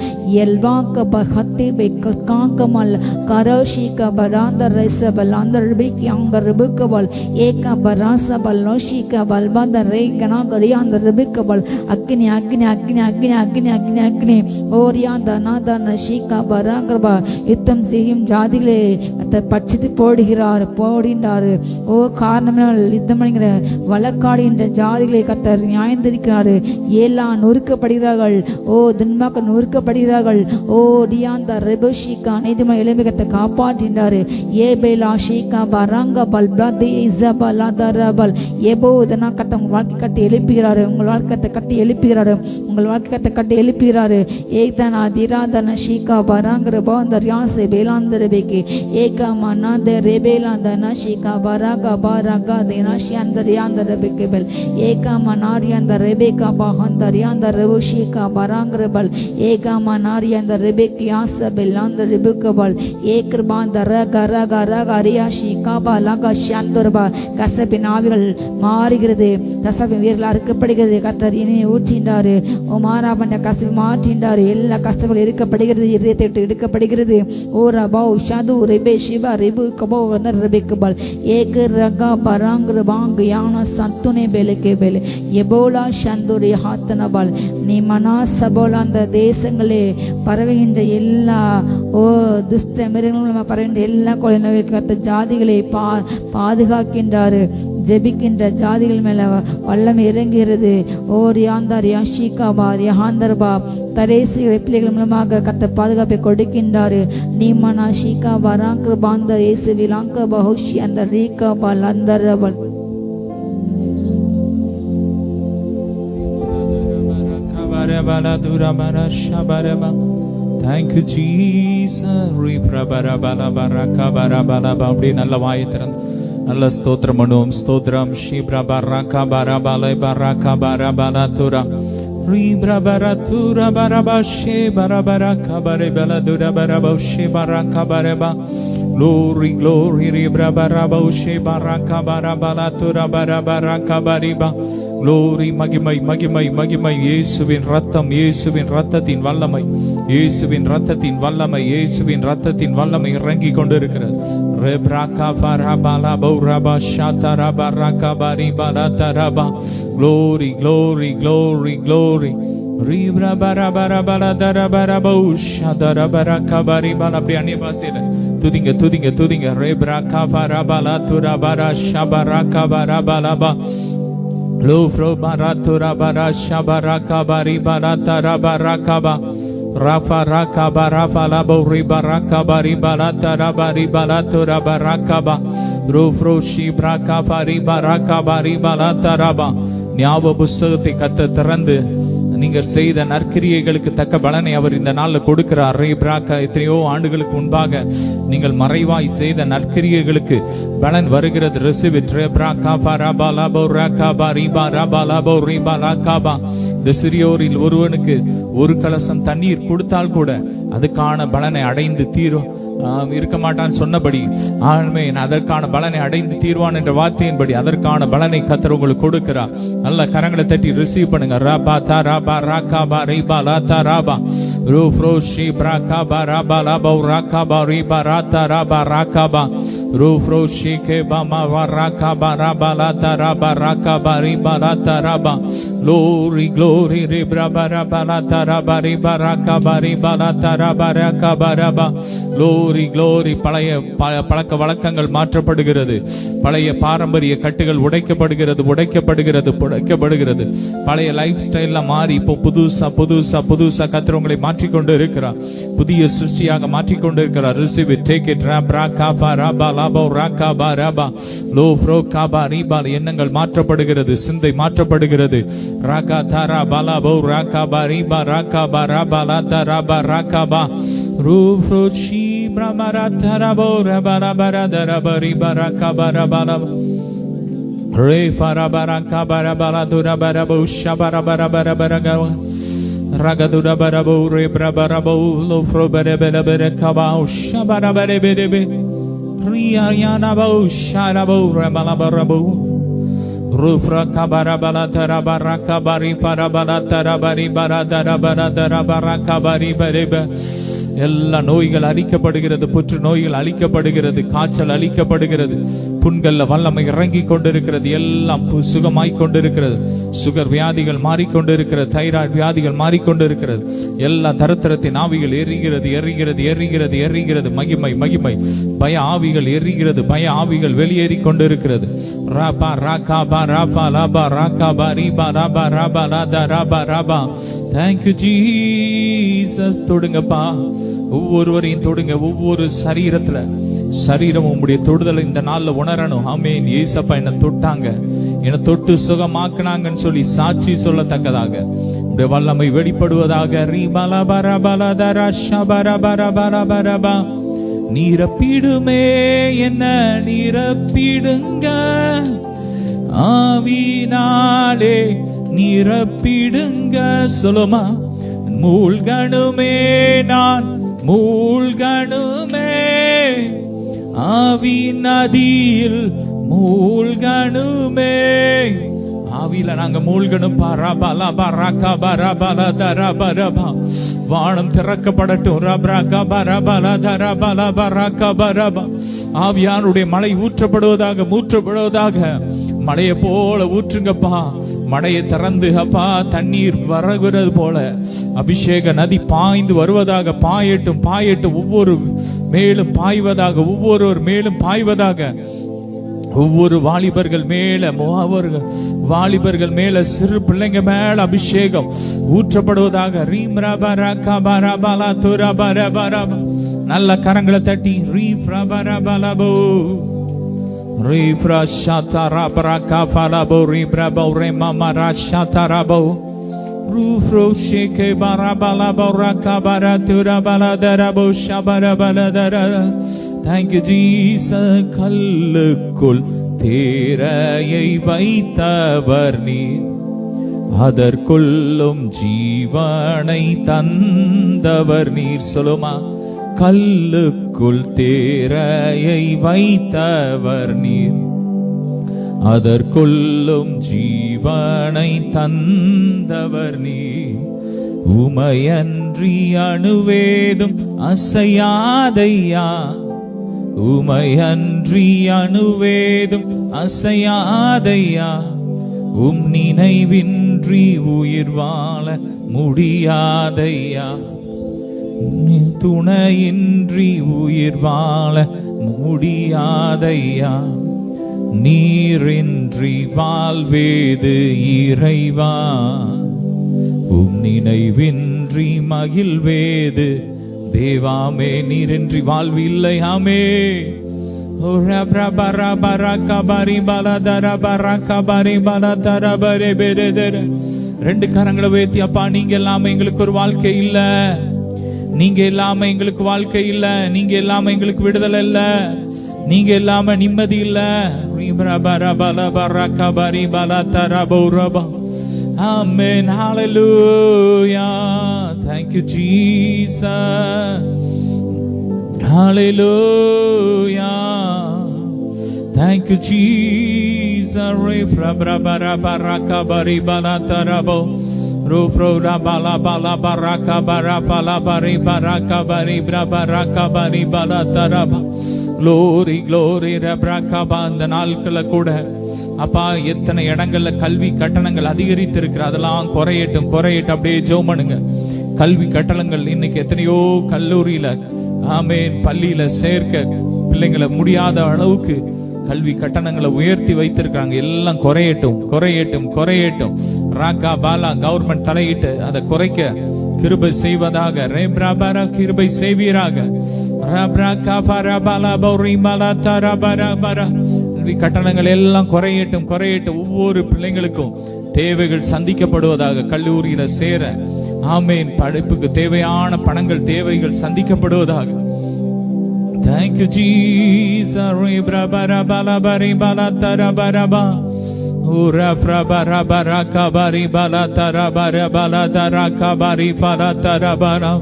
எல்வா கப ஹத்தே பெக்காங்கமல் கரோஷிக பராந்த ரைசபல் அந்த ரிபிக் அங்க ரிபிக்கபல் ஏக பராசபல் லோஷிக பல்பாந்த ரேகனா கரியாந்த ரிபிக்கபல் அக்னி அக்னி அக்னி அக்னி அக்னி அக்னி அக்னி ஓரியா தனாதன ஷீகா பராகரபா யுத்தம் செய்யும் ஜாதிகளே பட்சித்து போடுகின்றாரு. ஓ காரணம் யுத்தம் பண்ணுகிற வழக்காடுகின்ற ஜாதிகளை கத்தர் நியாயந்திருக்கிறாரு. ஏலா நொறுக்கப்படுகிறார்கள். ஓ துன்மாக்க நொறுக்கப்படுகிறார்கள். ஓ டியாந்த ரெபஷிகா நீதிமன்ற இளமிகத்தை காப்பாற்றினாரு. ஏபேலா ஷீகா பராங்க பல்பாதி இசபலா தரபல் ஏபோ இதனா கத்த உங்கள் வாழ்க்கை கட்டி எழுப்புகிறாரு. உங்கள் வாழ்க்கை கட்டி எழுப்புகிறாரு. உங்கள் வாழ்க்கை கட்டி எழுப்புகிறாரு. ஏதனா திராதன ஷீகா பராங்கிற பாந்தர் யாசே பேலாந்தரபேக்கு ஏகா மனாத ரெபேலாந்தன ஷீகா பராகா பாராகா தேனாஷியாந்தர் யாந்தர் பெக்கபல் ஏகா மனாரியாந்த ரெபேகா பாஹந்தர் யாந்தர் ரெபுஷீகா பராங்கரபல் ஏகா மனாரியாந்த ரெபேக் யாசபெல் அந்த ரெபுக்கபல் ஏக்ரபாந்தர் கரக ரக அரியாஷீகா பாலாகா ஷாந்தர்பா கசபின் ஆவிகள் மாறுகிறது. கசபின் வீரர்கள் அறுக்கப்படுகிறது. கத்தர் இனி ஊற்றின்றாரு. ஓ மாறாபண்ட கசபி மாற்றின்றாரு. எல்லா கஷ்டங்களும் இருக்கப்படுகிறது. இதயத்தை விட்டு எடுக்கப்படுகிறது. ஓ ரபா ஷது ரெபே சிவா ரெபு கபோ ரெபேக்கபல் ஏக ரகா பராங்க பாங்க யானா சத்துனே பெலக்கே பெலே எபோலா சந்துரி ஹாத்தனபல் நீ மனா சபோலா அந்த தேசங்களே பரவுகின்ற எல்லா துஷ்ட மிருகங்களும் பரவுகின்ற எல்லா கொலைநோய்க்கு ஜாதிகளை பாதுகாக்கின்றாரு. ஜெபிக்கின்ற ஜாதிகள் மேல வல்லமை இறங்குகிறது. ஓர் யாந்தார் யாஷிகா பார் யஹாந்தர்பா தரேசி பிள்ளைகள் மூலமாக கத்த பாதுகாப்பை கொடுக்கின்றாரு. நீமனா ஷீகா பராங்க பாந்தர் ஏசு விலாங்க பஹுஷி அந்த ரீகா பால் அந்தரபல் Thank you Jesus. அப்படியே நல்ல வாயை திறந்து நல்ல ஸ்தோத்திரம் பண்ணுவோம். ஸ்தோத்திரம் ஷீப்ரா பராகா பராபாலை பராகா பராபாலா Tura ரீப்ரா பரதுரா பரபாஷே பரபரகா பரபல Tura பரபஷே பராகா பரபா glory glory ribra barabaushé baraka barabala tura barabaraka bariba glory மகிமை மகிமை மகிமை இயேசுவின் ரத்தம் இயேசுவின் ரத்தத்தின் வல்லமை இயேசுவின் ரத்தத்தின் வல்லமை இயேசுவின் ரத்தத்தின் வல்லமை இறங்கி கொண்டிருக்கிறது. ரெப்ராகா பரபாலா பௌரபா Shahdara பராகா பரிபலா தரபா glory glory glory glory ரீப்ரா பரபரபல தரபரபௌஷா தரபரகா பரிபலா அப்படி அந்நிய பாஷையில துதிங்க துதிங்க துதிங்க ரெப்ராகா பரபாலா துரபரா ஷபராகா பரபலபா லோஃப்ரோ பராத்துரா பரா ஷபராகா பரிபலா தரபரகபா ராஃபா ராகா பரஃபலா பௌரி பராகா பரிபலா தரபரிபலா துரபரகபா ரோஃப்ரோ ஷிப்ராகா பரிபராகா பரிபலா தரபா ஞாபக புஸ்தகத்தை கத்த திறந்து நீங்கள் செய்த நற்கிரியைகளுக்கு தக்க பலனை அவர் இந்த நாளில் கொடுக்கிறார். ரேப்ராகா எத்தனையோ ஆண்டுகளுக்கு முன்பாக நீங்கள் மறைவாய் செய்த நற்கிரியைகளுக்கு பலன் வருகிறது. ரிசிவிட் ரேப்ராகா பராபாலா பௌராகா பரிபா ரபாலா பௌரிபா லாகாபா இந்த சிறியோரில் ஒருவனுக்கு ஒரு கலசம் தண்ணீர் கொடுத்தால் கூட அதுக்கான பலனை அடைந்து தீரும் இருக்க மாட்டான்னு சொன்னபடி ஆமென் அதற்கான பலனை அடைந்து தீர்வான் என்ற வார்த்தையின்படி அதற்கான பலனை கர்த்தர் உங்களுக்கு கொடுக்கிறார். நல்ல கரங்களை தட்டி ரிசீவ் பண்ணுங்க. ரபா தரபா ராகபா ரிபா லாதா ரபா ரூஃப்ரோ ஷி பிராகபா ரபா லபா ராகபா ரிபா ராதா ரபா ராகபா Rufro shike bama varaka barabala taraba raka bari balataraba. Glory, glory, ribra barabala taraba riba raka bari balataraba raka baraba. Glory, glory. பழைய பழக்க வழக்கங்கள் மாற்றப்படுகிறது. பழைய பாரம்பரிய கட்டுகள் உடைக்கப்படுகிறது, உடைக்கப்படுகிறது, உடைக்கப்படுகிறது. பழைய லைஃப் ஸ்டைல்ல மாறி இப்போ புதுசா புதுசா புதுசா கர்த்தர் உங்களை மாற்றிக்கொண்டு இருக்கிறார். புதிய சிருஷ்டியாக மாற்றிக்கொண்டு இருக்கிறார். Receive it, take it. ரபா ரபா லபோ ரகா பரபா லோ ஃப்ரோ கபா ரிபா. எண்ணங்கள் மாற்றப்படுகிறது, சிந்தை மாற்றப்படுகிறது. ரகா தரா பலபோ ரகா பரிபா ரகா பரபா லதா ரபா ரகா பா ரூ ஃப்ரோ ஷீ பிரமரா தரபோ ரபா ரபா ரபா ரிபா ரகா பரபா லபா ரே ஃபரபா ரகா பரபா லதுரா பரபோ ஷபரா பரபா ரபா Ragadura barabo rebra barabo lo fro bere bere bere kabao shabara bere bere be riyana bo sharabo rebala barabo rufra kabara bala tarabara kabari parabala tarabari baradara baradara barakabari bere be. எல்லா நோய்கள் அழிக்கப்படுகிறது, புற்று நோய்கள் அழிக்கப்படுகிறது, காய்ச்சல் அழிக்கப்படுகிறது, புண்கள்ல வல்லமை இறங்கி கொண்டிருக்கிறது, எல்லாம் சுகமாய் கொண்டிருக்கிறது. சுகர் வியாதிகள் மாறிக்கொண்டிருக்கிறது, தைராய்டு வியாதிகள் மாறிக்கொண்டிருக்கிறது. எல்லா தரத்திரத்தின் ஆவிகள் எரிகிறது, எரிகிறது, எரிகிறது, எரிகிறது. மகிமை, மகிமை. பய ஆவிகள் எரிகிறது, பய ஆவிகள் வெளியேறி கொண்டிருக்கிறது. ராபா ராகா ராபா லாபா ராகா பரிபா ராபா ராபா லாதா ராபா ராபா. Thank you Jesus. தொடுங்கப்பா, ஒவ்வொருவரையும் தொடுங்க. ஒவ்வொரு சரீரம் உம்முடைய தொடுதலை இந்த நாள்ல உணரணும். ஆமென். ஏசப்பா என்ன தொட்டாங்க, என்ன தொட்டு சுகமாக்குனாங்கன்னு சொல்லி சாட்சி சொல்லத்தக்கதாக உடைய வல்லமை வெளிப்படுவதாக. நீரப்பிடுமே என்ன நீரப்பிடுங்க, ஆவினாலே நிரப்பிடுங்க. சொல்லுமா, மூழ்கணுமே நான் மூழ்கணுமே, ஆவி நதியில் மூழ்கணுமே. ஆவியில நாங்க மூழ்கணும். பரபல பரக பரபல தரபரபா. வானம் திறக்கப்படட்டும். ரபரக பரபல தரபல பரக பரபா. ஆவியானுடைய மழை ஊற்றப்படுவதாக, ஊற்றப்படுவதாக. மழையை போல ஊற்றுங்கப்பா. மழையை திறந்து அப்பா தண்ணீர் வருகிறது போல அபிஷேக நதி பாய்ந்து வருவதாக. பாயட்டும், பாயட்டும். ஒவ்வொரு மேலும் பாய்வதாக, ஒவ்வொருவர் மேலும் பாய்வதாக. ஒவ்வொரு வாலிபர்கள் மேல, வாலிபர்கள் மேல, சிறு பிள்ளைங்க மேல அபிஷேகம் ஊற்றப்படுவதாக. ரீம் ரபா ரகா பரபலா துரா பரபரபா. நல்ல கரங்களை தட்டி ரீம் ரபா ரபலபோ Rifra shatara braka falabo ribrabo remama rashatarabo Rufro sheke barabala baraka baratura baladarabo shabara baladara. Thank you Jesus. கல்லுக்குள் தேரையை வைத்தவர் நீர், அதற்குள்ளும் ஜீவனை தந்தவர் நீர். சொல்லுமா, கல்லுக்குள் தேரையை வைத்தவர் நீர், அதற்குள்ளும் ஜீவனை தந்தவர் நீர். உமையன்றி அணுவேதும் அசையாதையா, உமையன்றி அணுவேதும் அசையாதையா. உம் நினைவின்றி உயிர் வாழ முடியாதையா, துணையின்றி உயிர் வாழ முடியாதையா. நீரின்றி வாழ்வேது இறைவா, உம் நினைவின்றி மகிழ்வேது தேவாமே. நீரின்றி வாழ்வு இல்லை. ஆமே. ரெண்டு கரங்களை உயர்த்தி, அப்பா நீங்க இல்லாம எங்களுக்கு ஒரு வாழ்க்கை இல்ல, நீங்க இல்லாம எங்களுக்கு வாழ்க்கை இல்ல, நீங்க இல்லாம எங்களுக்கு விடுதலை இல்ல, நீங்க இல்லாம நிம்மதி இல்ல. Amen. Hallelujah. Thank you Jesus. Hallelujah. Thank you Jesus. Rufro rabala bala baraka barafala bari baraka bari baraka bari bala taraba glory glory ரப்ராகாபா. அந்த நாட்கள்ல கூட அப்பா எத்தனை இடங்கள்ல கல்வி கட்டணங்கள் அதிகரித்து இருக்கிற, அதெல்லாம் குறையட்டும் குறையட்டும். அப்படியே ஜெபம் பண்ணுங்க. கல்வி கட்டணங்கள் இன்னைக்கு எத்தனையோ கல்லூரியில ஆமென் பள்ளியில சேர்க்க பிள்ளைங்களை முடியாத அளவுக்கு கல்வி கட்டணங்களை உயர்த்தி வைத்திருக்காங்க. எல்லாம் குறையட்டும் குறையட்டும் குறையட்டும். ராகா பாலா கவர்மெண்ட் தலையிட்டு அதை குறைக்க கிருபை செய்வதாக. ரேப்ராபாரா கிருபை செய்வீராக. கல்வி கட்டணங்கள் எல்லாம் குறையட்டும் குறையட்டும். ஒவ்வொரு பிள்ளைங்களுக்கும் தேவைகள் சந்திக்கப்படுவதாக. கல்லூரியில சேர ஆமென் படிப்புக்கு தேவையான பணங்கள் தேவைகள் சந்திக்கப்படுவதாக. Thank you Jesus. Rebra bara bala bari bala tara bara ba. Ura fra bara bara kabari bala tara bara bala tara kabari bala tara bara.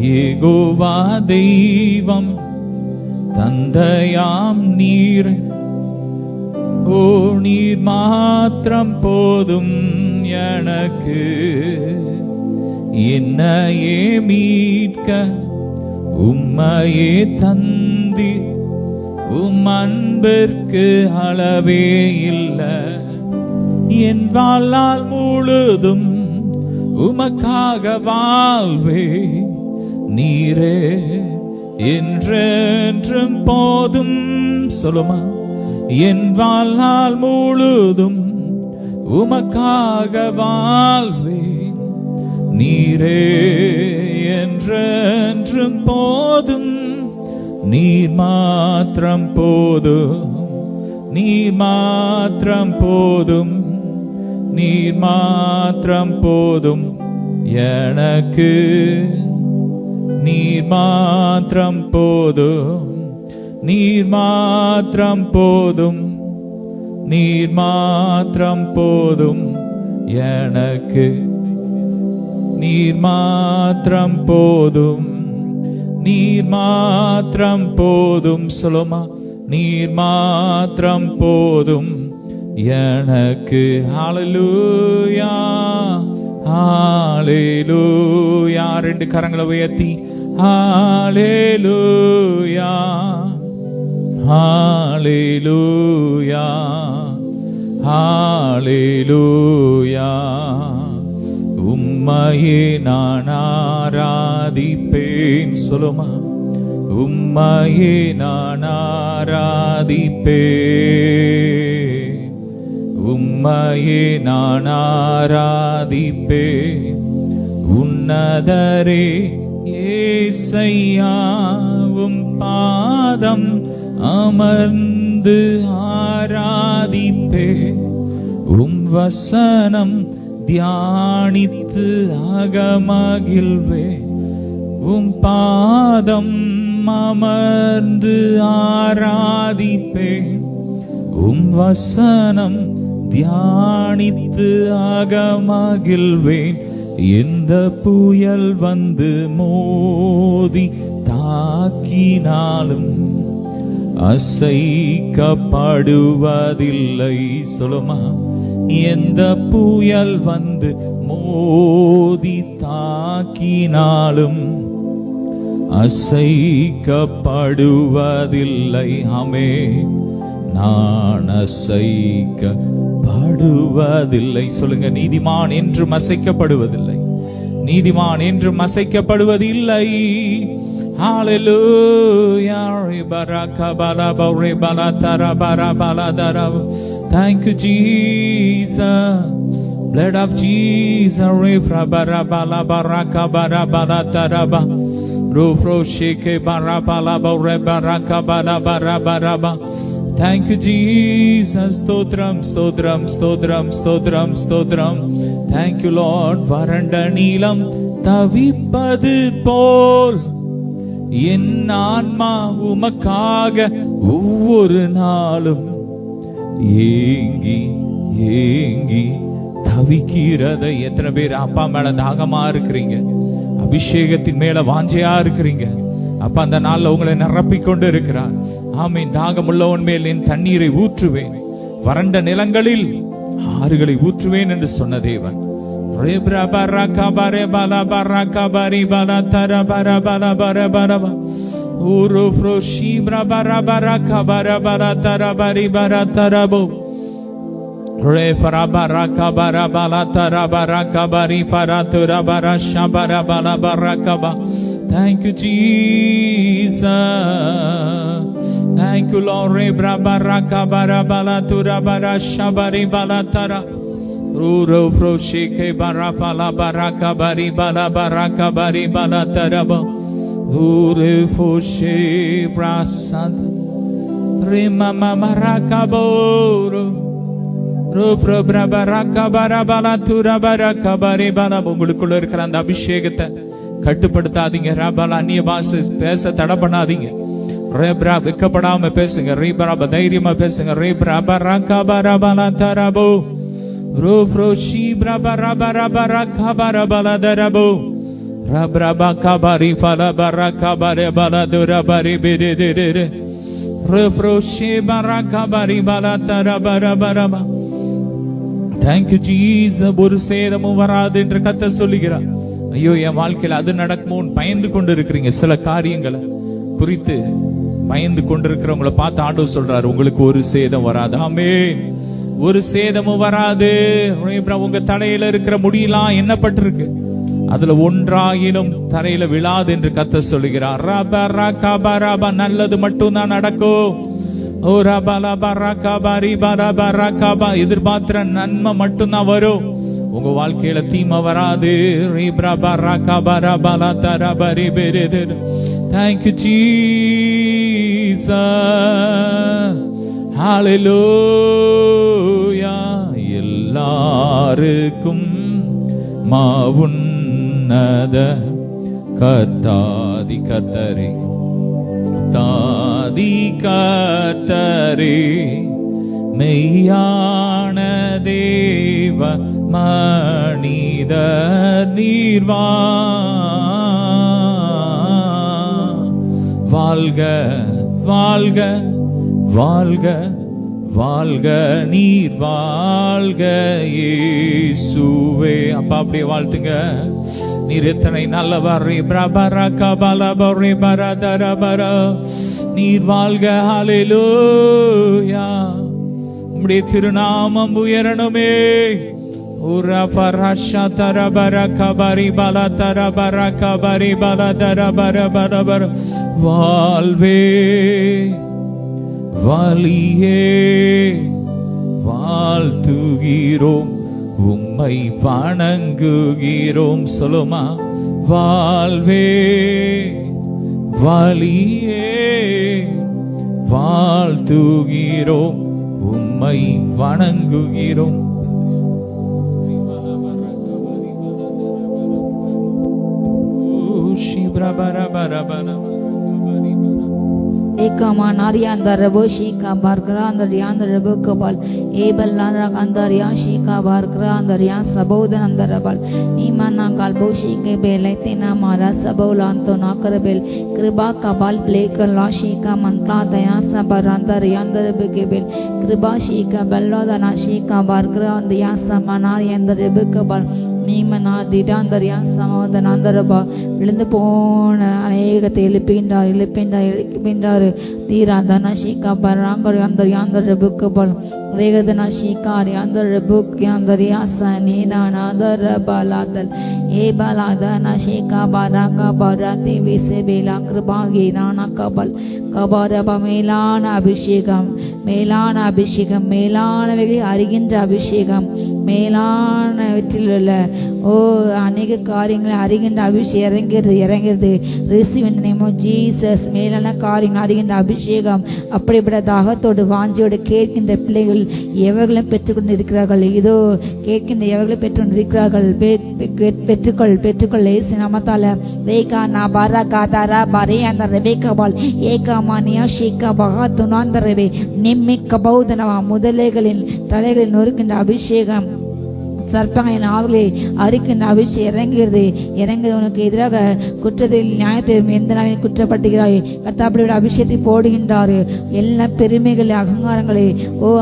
Jehovah தெய்வம் தந்தையாம் நீர், ஓ நீர் மாத்திரம் போதும் எனக்கு. என்னையே மீட்க உம்மையே தந்தி, உம் அன்பிற்கு அளவே இல்லை. என் வாழ்நாள் முழுதும் உமக்காக வாழ்வே. நீரே என்றென்றும் போதும். சொல்லுமா, என் வாழ்நாள் முழுதும் உமக்காக வாழ்வே. நீரே என்றென்றும் போதும். நீர் மாத்திரம் போதும், நீர் மாத்திரம் போதும், நீர் மாத்திரம் போதும் எனக்கு. நீர் மாத்திரம் போதும், நீர் மாத்திரம் போதும், நீர் மாத்திரம் போதும் எனக்கு. நீர் மாத்திரம் போதும், நீர் மாத்திரம் போதும். சொல்லுமா, நீர் மாத்திரம் போதும் எனக்கு. ஹalleluya ஹalleluya. ரெண்டு கரங்களை உயர்த்தி ஹalleluya ஹalleluya ஹalleluya. உம்மையே நான் ஆராதிப்பேன். சொல்லுமா, உம்மையே நான் ஆராதிப்பேன். உம்மையே நான் ஆராதிப்பேன். உன்னதரே ஏசையாவும் பாதம் அமர்ந்து ஆராதிப்பேன். உம் வசனம் தியானித்து அகமகிழ்வே. உம் பாதம் அமர்ந்து ஆராதிப்பேன். உம் வசனம் தியானித்து அகமகிழ்வேன். எந்த புயல் வந்து மோதி தாக்கினாலும் அசைக்கப்படுவதில்லை. சொல்லுமா, எந்த புயல் வந்து மோதி தாக்கினாலும் அசைக்கப்படுவதில்லை. ஆமே, நான் அசைக்கப்படுவதில்லை. சொல்லுங்க, நீதிமான் என்றும் அசைக்கப்படுவதில்லை. நீதிமான் என்றும் அசைக்கப்படுவதில்லை. ஹalleluya. Barakabala rebala tarabara baladara. Thank you Jesus. Blood of Jesus. Rebara bala barakabara balataraba. Rofro sheke barabala barakabala barabaraba. Thank you Jesus. Stotram stotram stotram stotram stotram. Thank you Lord. வறண்ட நீலம் தவிப்பது போல் என் ஆன்மா உமக்காக ஒவ்வொரு நாளும் ஏங்கி ஏங்கி தவிக்கிறதை. எத்தனை பேர் அப்பா மேல தாகமா இருக்கிறீங்க, அபிஷேகத்தின் மேல வாஞ்சையா இருக்கிறீங்க? அப்பா அந்த நாள்ல உங்களை நிரப்பிக்கொண்டு இருக்கிறார். ஆமீன். தாகம் உள்ளவன் மேல் என் தண்ணீரை ஊற்றுவேன், வறண்ட நிலங்களில் ஆறுகளை ஊற்றுவேன் என்று சொன்ன தேவன். Uro froshi brabara baraka barabara tarabari baratarabo. Re farabaraka barabala tarabaraka bari faratura barasha barabala barakaba. Thank you, Jesus. Thank you, Lord. Re brabaraka barabala turabara shabari balatara. Ruro froshi ke barafala baraka bari bala baraka bari balataraba. Ure foshe brasad. Re mama maraka boro. Rufro brabaraka barabala turabara bari bala. உங்களுக்குள்ள இருக்கிற அந்த அபிஷேகத்தை கட்டுப்படுத்தாதீங்க. ரபல அந்நிய பாஷை பேச தடை பண்ணாதீங்க. ரேப்ரா வெக்கப்படாம பேசுங்க. ரீபரா தைரியமா பேசுங்க. ரீப்ரா பரகா பரபல தரபோ. ரூப்ரோ ஷீப்ரா பரபர பரகா பரபல தரபோ. ரப்ரா பகபரி ஃபல பரகா பரபல துரபரி பிரிதிரி. ரூப்ரோ ஷீபரா கபரி பல தரபரபரப. Thank you, Jesus. ஒரு சேதமும் வராது என்று கர்த்தர் சொல்லுகிறார். ஐயோ, என் வாழ்க்கையில அது நடக்குமோன்னு பயந்து கொண்டு இருக்கிறீங்க. சில காரியங்களை குறித்து பயந்து கொண்டிருக்கிறவங்களை பார்த்து ஆண்டவர் சொல்றாரு, உங்களுக்கு ஒரு சேதம் வராது. ஆமென். ஒரு சேதமும் வராது. உங்க தலையில இருக்கிற முடியெல்லாம் எண்ணப்பட்டிருக்கு, அதுல ஒன்றாயினும் தரையில விழாது என்று கர்த்தர் சொல்லுகிறார். நல்லது மட்டும் தான் நடக்கும். எதிர்பார்க்கிற நன்மை மட்டும்தான் வரும். உங்க வாழ்க்கையில தீமை வராது. Thank you, Jesus. Hallelujah. எல்லாருக்கும் மாவுன்னத கர்த்தாதி கர்த்தரே, தாதி கர்த்தரே, மெய்யான தேவ மனித நீர்வா வாழ்க வாழ்க வாழ்க வாழ்க நீர் வாழ்க இயேசுவே. அப்பா அப்படியே வாழ்த்துங்க. நீர் எத்தனை நல்லவர். நீர் வாழ்க. ஹல்லேலூயா. உம்முடைய திருநாமம் உயரணுமே. Ura farasha tarabara kabari bala tarabara kabari bala tarabara bara. வாழ்வே வலியே வாழ்த்துகிறோம், உம்மை வணங்குகிறோம். சொல்லுமா, வாழ்வே வலியே வாழ்த்துகிறோம், உம்மை வணங்குகிறோம். Ekama Narianda Raboshika Bargranda Rianda Rabukabal Ebel Lanraganda Riashika Bargranda Rian Sabodananda Rabal Imana Galboshike Beletina Mara Sabolanto Nakarabel Kriba Kabal Blake Lashika Mankla Dayasa Baranda Rianda Rabukabel Kriba Shika Belladana Shika Bargranda Yasa Manari and the Rabukabal நீமனா திடாந்தரியா சமாதானந்தரபா. விழுந்து போன அநேகத்தை எழுப்பின்றார் தீராந்தன ஷீகா பராங்கரி அந்தர் யாந்தர் ரெபுக்கபல் ரேகதன ஷீகாரி அந்தர் ரெபுக் யாந்தரியாச நீதானாதர் ரபலாதல் ஏபலாதன ஷீகா பராங்கா பராதி விசே Bela கிருபாகி நானா கபல் கபரப மேலான அபிஷேகம், மேலான அபிஷேகம், மேலானவைகளை அறிகின்ற அபிஷேகம், மேலானவற்றில் உள்ள அநேக காரியங்களை அறிகின்ற அபிஷேகம் இறங்கிறது. Receive in the name of Jesus. மேலான காரியங்கள் அறிகின்ற அபிஷேகம் அப்படிப்பட்ட தாகத்தோடு வாஞ்சியோடு கேட்கின்ற பிள்ளைகள் எவர்களும் பெற்றுக்கொண்டு இருக்கிறார்கள். இதோ கேட்கின்ற எவர்களும் பெற்றுக்கொண்டு இருக்கிறார்கள். பெற்றுக்கொள் ஏசு நாமத்தால. ரேகா நா பாரா காதாரா பரே அந்த ரெபேகாபால் ஏகாமானியா ஷேகா பகா துனாந்தரவே நிம்மிக்க பௌதனவா முதலைகளின் தலைகளில் நொறுக்கின்ற அபிஷேகம் சர்ப்பங்களின் நாவுகளை அரிக்கின்ற அபிஷேகம் இறங்குகிறது. உனக்கு எதிராக குற்றத்தில் நியாயத்தில் எந்த நாளில் குற்றப்பட்டுகிறாய் கர்த்தர் அப்படிப்பட்ட அபிஷேகத்தை போடுகின்றார். எல்லா பெருமைகளை அகங்காரங்களை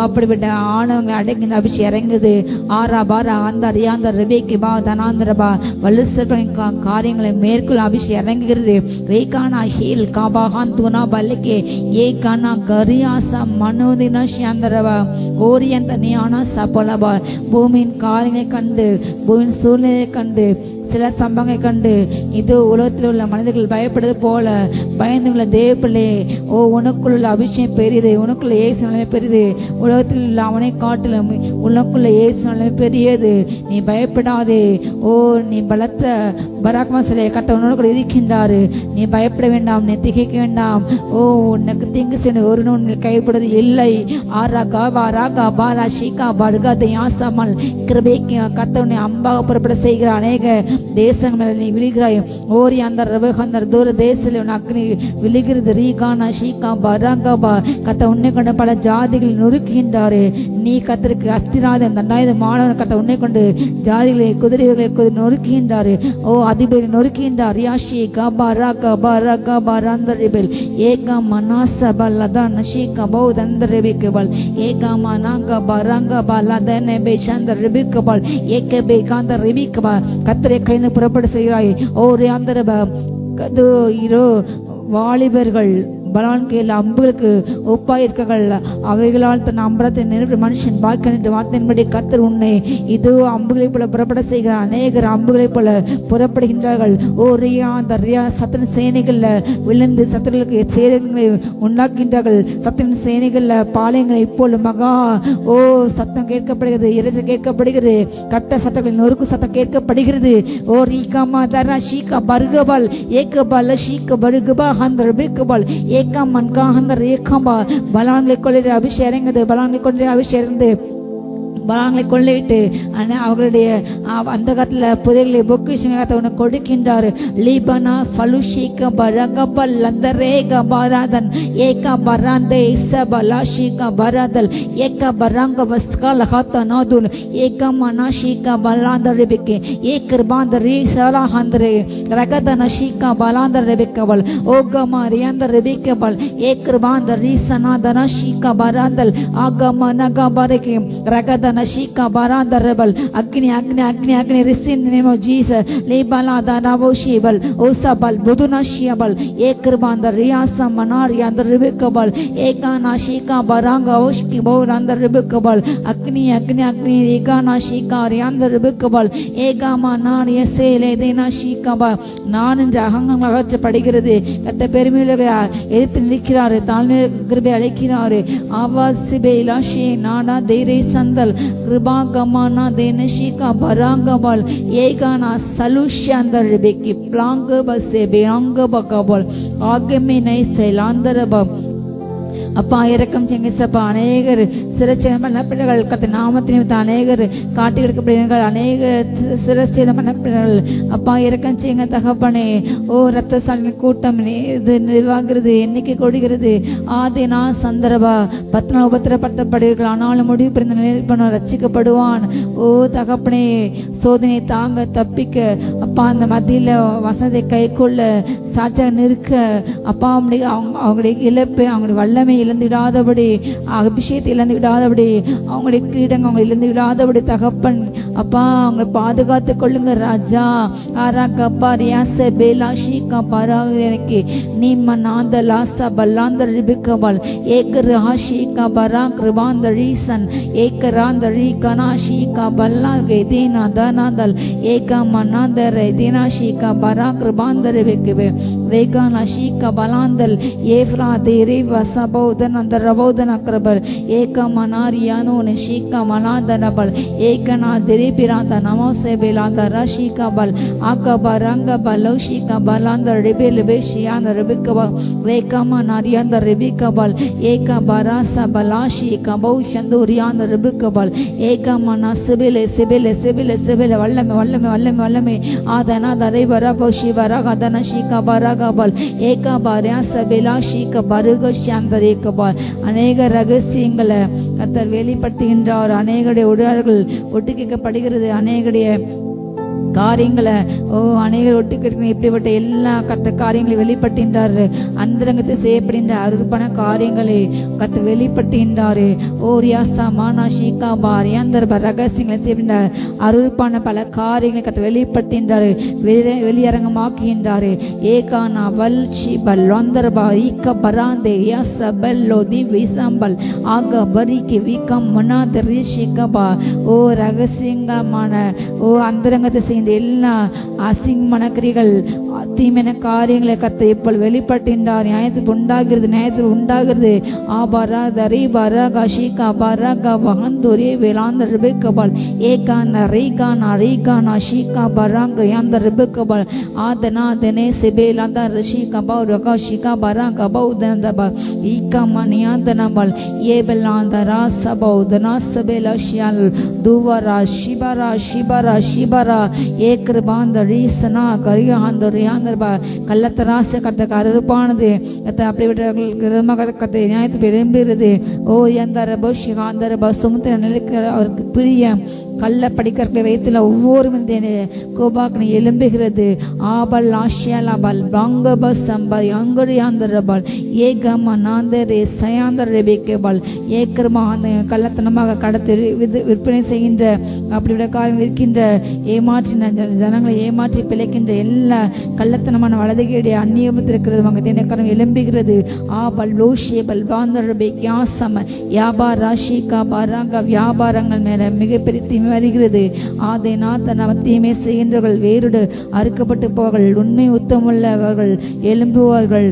அப்படிப்பட்ட ஆணவங்களை அடைக்கின்ற அபிஷேகம் இறங்குது. ஆரா பாரா அந்த ரியாந்த ரெபேக்கி பா தனாந்தரபா வலு சர்ப்பங்களின் காரியங்களை மேற்கொள்ள அபிஷேகம் இறங்குகிறது. ரேகானா ஹீல் காபாகான் துனா பல்லக்கே ஏ கானா கரியாசா மனோதினா ஷியாந்தரபா ஓரியந்த நியானா சபலபா பூமியின் காரியங்களை கண்டு பூமியின் சூழ்நிலையை கண்டு சில சம்பவங்களை கண்டு இது உலகத்தில் உள்ள மனிதர்கள் பயப்படுவது போல பயந்துள்ள தேவ பிள்ளையே, உனக்குள்ள அபிஷேகம் பெரியது, உனக்குள்ள இயேசு நிலைமை பெரியது, உலகத்தில் உள்ள அவனை காட்டிலும் உனக்குள்ள இயேசு நிலைமை பெரியது. நீ பயப்படாதே. நீ பலத்த பராக்ரமசாலியை கர்த்தர் உன்னோடு இருக்கின்றாரு. நீ பயப்பட வேண்டாம், நீ திகைக்க வேண்டாம். உனக்கு தீங்கு செய்ய ஒரு நூல் கைப்படுவது இல்லை. ஆராகா பாராகா பாரா ஷீகா பர்காத யாசமல் கிருபைக்கு கர்த்தர் உன்னை அம்பாக புறப்பட செய்கிற அநேக தேசங்கள் நீ விழுகிறாய். ஓரி அந்த ரவகந்தர் தூர தேசத்தில் உன் அக்னி விழுகிறது. ரீகானா ஷீகா பராகாபா கர்த்தர் உன்னை கொண்டு பல ஜாதிகள் நொறுக்குகின்றாரு. நீ கர்த்தருக்கு அஸ்திராதம் தண்டாயுத மாணவன் கர்த்தர் உன்னை கொண்டு ஜாதிகளை குதிரைகளை நொறுக்குகின்றாரு. அதிபதி நொறுக்கின்றார். யாஷி கபா ராகா பாராகா பாராந்தரிபல் ஏகா மனாசபல் லதான் ஷீகா பௌதந்தரிபிகபல் ஏகா மனாகா பாராங்கா பாலதனே பேஷந்தர் ரிபிகபல் ஏகபே காந்த ரிபிகபா கர்த்தரை கையில புறப்பட செய்கிறாய். ரியாந்தரப கது இரோ வாலிபர்கள் பலான்கையில் அம்புகளுக்கு ஒப்பாயிருக்கள் அவைகளால் தன் அம்பரத்தை நினைவு மனுஷன் வாய்க்கின்ற வார்த்தையின்படி கர்த்தர் உன்னை இதோ அம்புகளை போல புறப்பட செய்கிறார். அநேகர் அம்புகளை போல புறப்படுகின்றார்கள். அந்த ரியா சத்தன சேனைகள்ல விழுந்து சத்தர்களுக்கு சேதங்களை உண்டாக்கின்றார்கள். சத்தன சேனைகள்ல பாளையங்களை இப்போது மகா சத்தம் கேட்கப்படுகிறது, இறைச்சல் கேட்கப்படுகிறது, கட்ட சத்தங்களின் நொறுக்கு சத்தம் கேட்கப்படுகிறது. ரீகாமா தரா ஷீகா பர்கபால் ஏகபால் ஷீக பருகபா ஹந்தர் பிகபால் பலாங்களை கொள்ளையிட அபிஷேகம் இறங்குது. பலாங்களை கொண்டு அபிஷேகம் இருந்து பலாங்களை கொள்ளையிட்டு அவர்களுடைய அந்த காலத்துல புதைகளை பொக்கிஷங்களை உனக்கு கொடுக்கின்றார். லீபனா ஃபலுஷிக பரகபல் லந்தரேக பராதன் ஏக பராந்தே இசபலாஷிக பராதல் ஏக பராங்க வஸ்கல ஹத்தனாதுல் ஏக மனாஷிக பலாந்தரிபிகே ஏகர் பாந்தரி சலாஹந்தரே ரகதன ஷிக பலாந்தரிபிகவல் ஓகமா ரியாந்தரிபிகவல் ஏகர் பாந்தரி சனாதன ஷிக பராந்தல் ஆகம நகபரகே ரகதன Nashika baranda rebel agni receive in the name of Jesus lebala danavo shibal osabal buduna shiabal ekrban the riyasa manari and the rebekabal ekana shika baranga oshki bor and the rebekabal agni ekana shika and the rebekabal ega manari sele dena shika ba நான் என்ற அகங்கம் அகற்றப்படுகிறது. கர்த்தர் பெருமையுள்ளவை எதிர்த்து நிற்கிறாரு, தாழ்மை கிருபை அழைக்கிறாரு. ஆவாசிபே இலாஷே நாடா தேரே சந்தல் கிருபா கமானா தேனஷிகா பராங்கபால் ஏகானா சலுஷாந்தர் ரிபேக்கி பிளாங்க பசே பேங்க பகபால் ஆகமே நை சைலாந்தரபம் அப்பா இறக்கம் செங்கப்பா. அநேகர் சிறச்சேதமான பிள்ளைகள் கத்த நாமத்தின் அநேகர் காட்டி எடுக்கப்படுகிறார்கள். அநேகர் சிறச்சேதமான பிள்ளைகள் அப்பா இறக்கம் செய்யுங்க தகப்பனே. ரத்த சாலின் கூட்டம் இது நிர்வாகிறது, எண்ணிக்கை கொடுக்கிறது. ஆதினா சந்தர்பா 10 உபத்திரப்படுத்தப்படுகிறார்கள், ஆனாலும் முடிவு பிறந்த நிலையில் ரட்சிக்கப்படுவான். தகப்பனே சோதனை தாங்க தப்பிக்க அப்பா அந்த மத்தியில வசதி கை கொள்ள சாட்சியாக நிற்க அப்பா அவங்களுடைய இழப்பை அவங்களுடைய வல்லமை இழந்து விடாதபடி அபிஷேகத்தை இழந்து விடாதபடி அவங்களுடைய கிரீடங்கள் அவங்க இழந்து விடாதபடி தகப்பன் அப்பா அவங்களை பாதுகாத்து கொள்ளுங்க ராஜா. ஆராகப்பா ரியாச பேலாஷிகா பராக எனக்கு நீம நாந்த லாசா பல்லாந்த ரிபிகபால் ஏகர் ஹாஷிகா பரா கிருபாந்த ரீசன் ஏகராந்த ரீகனாஷிகா பல்லா கேதேனா தனாதல் ஏகா மனாந்த ரேதேனாஷிகா பரா கிருபாந்த ரிபிகபே ரேகானாஷிகா பலாந்தல் ஏஃப்ரா தேரே வசபோ அந்த ரபோதன கிரபர் ஏக மனாரியானோ நிஷிகா மனாதனபல் ஏகனா திரிபிராந்த நமோசே பேலாந்த ரஷிகா பல் ஆகப ரங்க பலோஷிகா பலாந்த ரிபேல் பேஷியாந்த ரிபிகப ரேகமா நாரியாந்த ரிபிகபல் ஏக பராச பலாஷி கபௌ சந்தூரியாந்த ரிபிகபல் ஏக மனா சிபிலே சிபிலே சிபிலே சிபிலே வல்லமே வல்லமே வல்லமே வல்லமே ஆதனா தரை வரபோ சிவரக தனஷிகா பரகபல் ஏக பராச பேலாஷிகா பருகஷாந்த அநேக ரகசியங்களை கர்த்தர் வெளிப்படுத்துகின்றார். அநேகருடைய உடல்கள் ஒட்டுக்கைக்கப்பட வெளிப்படுகிறது. அநேகடைய காரியங்களை அநேகர் ஒட்டு கிடைக்கிற இப்படிப்பட்ட எல்லா கத்த காரியங்களை வெளிப்பட்டின்றாரு. அந்தரங்கத்தை செய்யப்படுகின்ற அருள்பண காரியங்களை கத்த வெளிப்பட்டின்றாரு. ரியாசா மானா ஷீகா பார் ஏந்தர்பா ரகசியங்களை செய்கின்ற அருள்பான பல காரியங்களை கத்த வெளிப்பட்டின்றாரு, வெளியரங்கமாக்குகின்றாரு. ஏகானா வல் ஷிபல் வந்தர்பா ஈக்க பராந்தே யாச பெல்லோ தி விசம்பல் ஆக பரிக்கு வீக்கம் மனாத ரிஷிகபா. ரகசியமான அந்தரங்கத்தை செய்கின்ற எல்லா அசிங்கமான கிரிகள் தீமையான காரியங்களை கத்த இப்போது வெளிப்பட்டின்றார். நியாயத்தில் உண்டாகிறது, நியாயத்தில் உண்டாகிறது. ஆபாரா தரி பரகா ஷீகா பரகா வகந்தோரே வேளாந்த ரிபேக்கபால் ஏகான ரீகானா ரீகானா ஷீகா பராங்க யாந்த ரிபேக்கபால் ஆதனா தனே செபேலாந்த ரிஷிகா பௌ ரகா ஷீகா பராங்க பௌதனதபா ஈகா மணியாந்தனபால் ஏபெலாந்த ராச பௌதனா சபேலா ஷியால் துவரா ஷிபரா ஷிபரா ஷிபரா ஏக்ரபாந்த ரீசனா கரியாந்த கள்ளத்தராச கத்த கருப்பானது அப்படிப்பட்ட கத்தை நியாயத்தை எழும்புகிறது. எந்த ரபோ ஷிகாந்த ரபா சுமுத்திர நிலைக்கிற அவருக்கு பிரிய கள்ள படிக்கிறதை வைத்துல ஒவ்வொரு கோபாக்கனை எழும்புகிறது. ஆபல் ஆஷியாலாபல் பாங்கப சம்பல் அங்கரியாந்தரபல் ஏகம நாந்தரே சயாந்தர் ரெபிக்கபல் ஏக்கரமா அந்த கள்ளத்தனமாக கடத்தி விற்பனை செய்கின்ற அப்படிப்பட்ட காரியம் இருக்கின்ற ஏமாற்றின ஜனங்களை ஏமாற்றி பிழைக்கின்ற எல்லா கள்ளத்தனமான வலதுகேடைய அந்நியமித்திருக்கிறது அங்கே தினக்கரம் எழும்புகிறது. ஆபல் லோஷேபல் பாந்தர் யாசம வியாபார ஷீகா பாராங்க வியாபாரங்கள் மேல மிகப்பெரிய வருகிறது. தீமை செய்கின்றவர்கள் வேறுடு அறுக்கப்பட்டு போவார்கள். உண்மை உத்தமுள்ளவர்கள் எழும்புவார்கள்.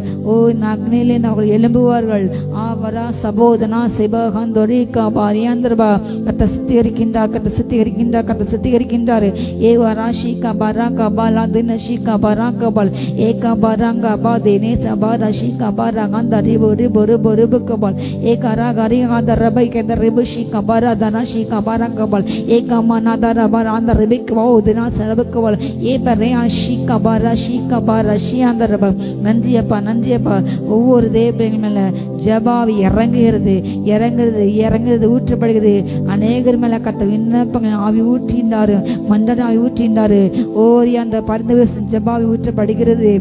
அக்னியிலே அவர்கள் எழும்புவார்கள். ஆவரா சபோதனா சிபகந்தொரிகா பாரியாந்தர்பா கத்த சுத்திகரிக்கின்றார், கத்த சுத்திகரிக்கின்றார், கத்த சுத்திகரிக்கின்றார். ஏவரா ஷீகா பராங்கா பாலா தின ஷீகா பராங்கா பால் ஏகா பராங்கா பா தேனே சபாரா ஷீகா பராங்கா ரிபு ரிபு ரிபு ரிபு கபால் ஏகரா கரியாந்த ரபை கேந்த ரிபு ஷீகா பரா தனா ஷீகா பராங்கா பால் நன்றியப்பா, நன்றியப்பா. ஒவ்வொரு தேவங்கள் மேல ஜபாவி இறங்குகிறது, இறங்குறது, இறங்குறது, ஊற்றப்படுகிறது. அநேகர் மேல கத்த விண்ணப்பங்கள் ஆவி ஊற்றின்றாரு, மண்டட ஆவி ஊற்றின்றாரு. அந்த பரிந்து ஜபாவி ஊற்றப்படுகிறது.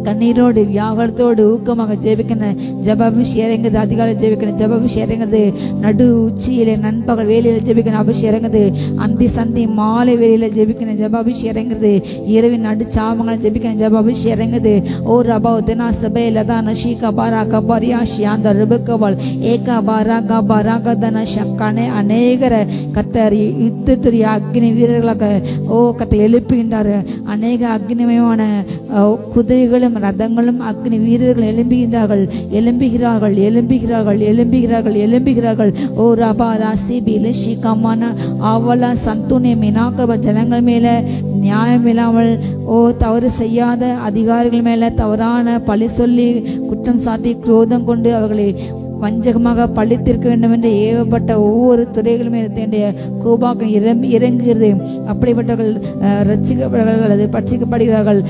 கண்ணீரோடு வியாபாரத்தோடு ஊக்கமாக ஜெபிக்கணும். ஜபாபிஷேகம் இறங்குது. அதிகாலை ஜெபிக்கணும். ஜபாபிஷேகம் இறங்குது. நடு உச்சியில நண்பகல் வேலையில ஜெபிக்கணும். அபிஷேகம் இறங்குது. அந்தி சந்தி மாலை வேலையில ஜெபிக்கணும். ஜபாபிஷேகம் இறங்குது. இரவின் நடு சாமங்களை ஜெபிக்கணும். ஜபாபிஷேகம் இறங்குது. ரபா தினா சபை லதா நஷீகா பாரா கபரியாஷி அந்த ரிபக்கவால் ஏகா பாரா கபாரா கதன சக்கானே அநேகர கத்தர் யுத்தத்துடைய அக்னி வீரர்களாக கத்தை எழுப்புகின்றார். அநேக அக்னிமயமான குதிரைகளும் ரதங்களும் அக்னி வீரர்கள் எழும்புகிறார்கள், எழும்புகிறார்கள், எழும்புகிறார்கள், எழும்புகிறார்கள், எழும்புகிறார்கள். ரபா ராசி பிலஷி கமான அவலா சந்துனே மினாக்கப ஜனங்கள் மேல நியாயம் இல்லாமல் தவறு செய்யாத அதிகாரிகள் மேல தவறான பழி சொல்லி குற்றம் சாட்டி குரோதம் கொண்டு அவர்களை வஞ்சகமாக பழித்திருக்க வேண்டும் என்று ஏவப்பட்ட ஒவ்வொரு துறைகளுமே கோபாக்கம் இறங்குகிறது. அப்படிப்பட்டவர்கள் ரட்சிக்கப்படுகிறார்கள் அல்லது பட்சிக்கப்படுகிறார்கள்.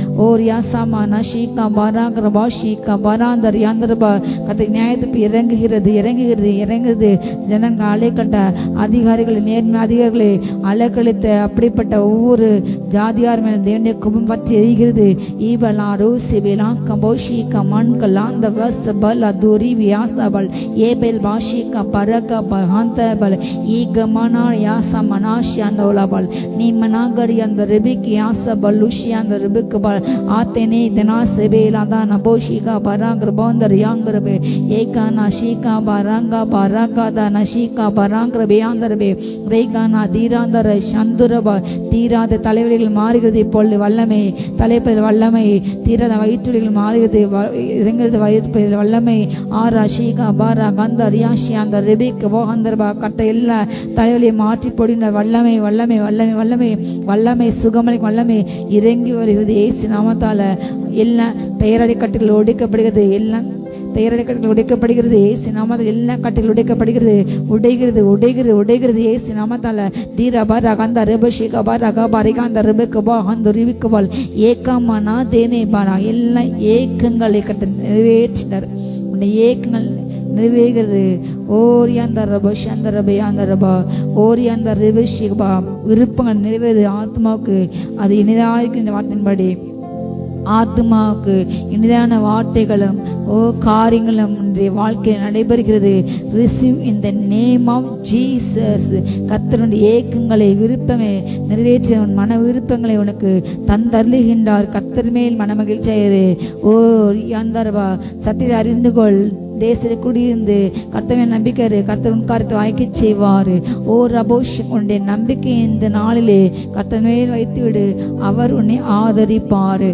யாசாமா நஷீகா பாராகரபா ஷீகா பாராந்தர் யாந்தரபா கட்ட நியாயத்துக்கு இறங்குகிறது, இறங்குகிறது, இறங்குகிறது. ஜனங்கள் அலைக்கட்ட அதிகாரிகள், நேர்மை அதிகாரிகளை அலைக்கழித்த அப்படிப்பட்ட ஒவ்வொரு ஜாதியார் மேல் தேவனுடைய குபம் பற்றி எரிகிறது. ஈபலாரு சிபிலா கபோஷி கமன் கலாந்த வஸ் பல் அதூரி வியாசபல் ஏபெல் வாஷிகா பரக பஹாந்தபல் ஈகமனா யாச மனாஷியாந்தோலபல் நீ மனாகரி அந்த ரிபிக் யாச பலுஷி அந்த ரிபிக்கபல் ஆத்தெனே தெனா செபேலாதா நபோஷிகா பராங்கர் பௌந்தர் யாங்கரபே ஏகானா ஷீகா பராங்கா பராகாதா நஷீகா பராங்கரபே ஆந்தரபே ரேகானா தீராந்தர சந்துரப தீராத தலைவலிகள் மாறுகிறது. இப்பொழுது வல்லமை தலைப்பதில் வல்லமை, தீராத வயிற்றுகள் மாறுகிறது, இறங்குறது வயிற்று வல்லமை. ஆரா ஷீகா பாரா கந்த ரியாஷி அந்த ரிபிக் போகந்தர்பா கட்ட எல்லா தலைவலியை மாற்றி போடுகின்ற வல்லமை, வல்லமை, வல்லமை, வல்லமை, வல்லமை, சுகமலை வல்லமை இறங்கி வருகிறது. ஏசு நாமத்தால எல்லாம் பெயரடை கட்டுகள் ஒடுக்கப்படுகிறது. எல்லாம் பெயரடை கட்டுகள் உடைக்கப்படுகிறது. ஏசு நாமத்தால் எல்லா கட்டுகள் உடைக்கப்படுகிறது, உடைகிறது, உடைகிறது, உடைகிறது. ஏசு நாமத்தால தீரபா கந்த ரிபஷிகா பாரா பாரிகாந்த ரிபிக்கபா அந்த ரிபிக்கபால் ஏக்கமானா தேனே பாரா எல்லாம் ஏக்கங்களை கட்ட நிறைவேற்றினார். ஏக்கங்கள் நிறைவேகிறது. ஓரியாந்தரபா சந்தரபா யாந்தரபா ஓரியாந்தரபா விருப்பங்கள் நிறைவேறு ஆத்மாவுக்கு அது இனிதாக இந்த வார்த்தையின்படி ஆத்மாவுக்கு இனிதான வார்த்தைகளும் காரியங்களும் இன்றைய வாழ்க்கையில் நடைபெறுகிறது. Receive in the name of Jesus. கர்த்தருடைய ஏக்கங்களை விருப்பங்களை நிறைவேற்ற மன விருப்பங்களை உனக்கு தந்தருளுகின்றார். கர்த்தர் மேல் மன மகிழ்ச்சியாயிரு. யாந்தரபா சத்தியத்தை அறிந்து கொள். தேசத்தில் குடியிருந்து கர்த்தரை நம்பிக்கை கர்த்தர் உன் காரியத்தை வாய்க்க செய்வார். ரபோஷ் உன்னுடைய நம்பிக்கை இந்த நாளிலே கர்த்தர் மேல் வைத்து விடு. அவர் உன்னை ஆதரிப்பார்.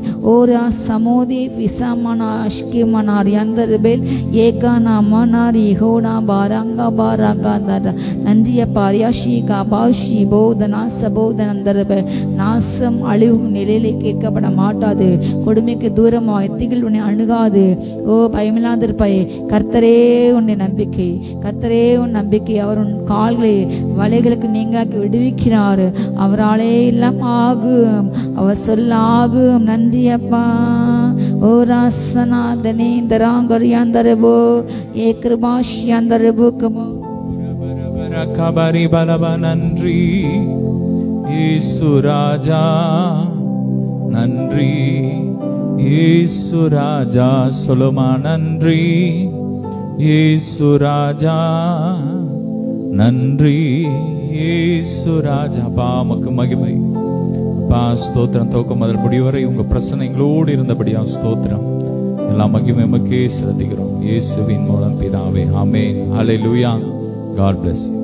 சமோதி விசாமனா அஷ்கிமனார் யந்தர்பேல் ஏகானா மனார் யெகோனா பாரங்கா பாரகாதர நந்திய பாரியாஷிகா பாஷி போதனா சபோதனந்தர்பே நாசம் அழிவு நிலையிலே கேட்கப்பட மாட்டாது. கொடுமைக்கு தூரமாக எத்திகள் உன்னை அணுகாது. பயமில்லாதிருப்பாய். கர்த்தரே உன்னை நம்பிக்கை, கர்த்தரே உன் நம்பிக்கை. அவர் உன் கால்களை வலைகளுக்கு நீங்களாக்கி விடுவிக்கிறார். அவராலே எல்லாம் ஆகும். அவர் சொல்லாகும். நன்றி அப்பா. ராசனாதனே தராங்கரியாந்தரபோ ஏ கிருபாஷ்யாந்தரபோ கமோ கபரி பலப. நன்றி இயேசு ராஜா, நன்றி இயேசு ராஜா. சொலுமா நன்றி இயேசு ராஜா, நன்றி இயேசு ராஜா. பாமக்கு மகிமை. பா ஸ்தோத்திரம். துவக்கம் முதல் முடிவரை உங்க பிரசனைகளோடு இருந்தபடியா ஸ்தோத்திரம். எல்லா மகிமை மக்கே செலுத்துகிறோம் இயேசுவின் மூலம் பிதாவே. ஆமென். ஹல்லேலூயா. God bless you.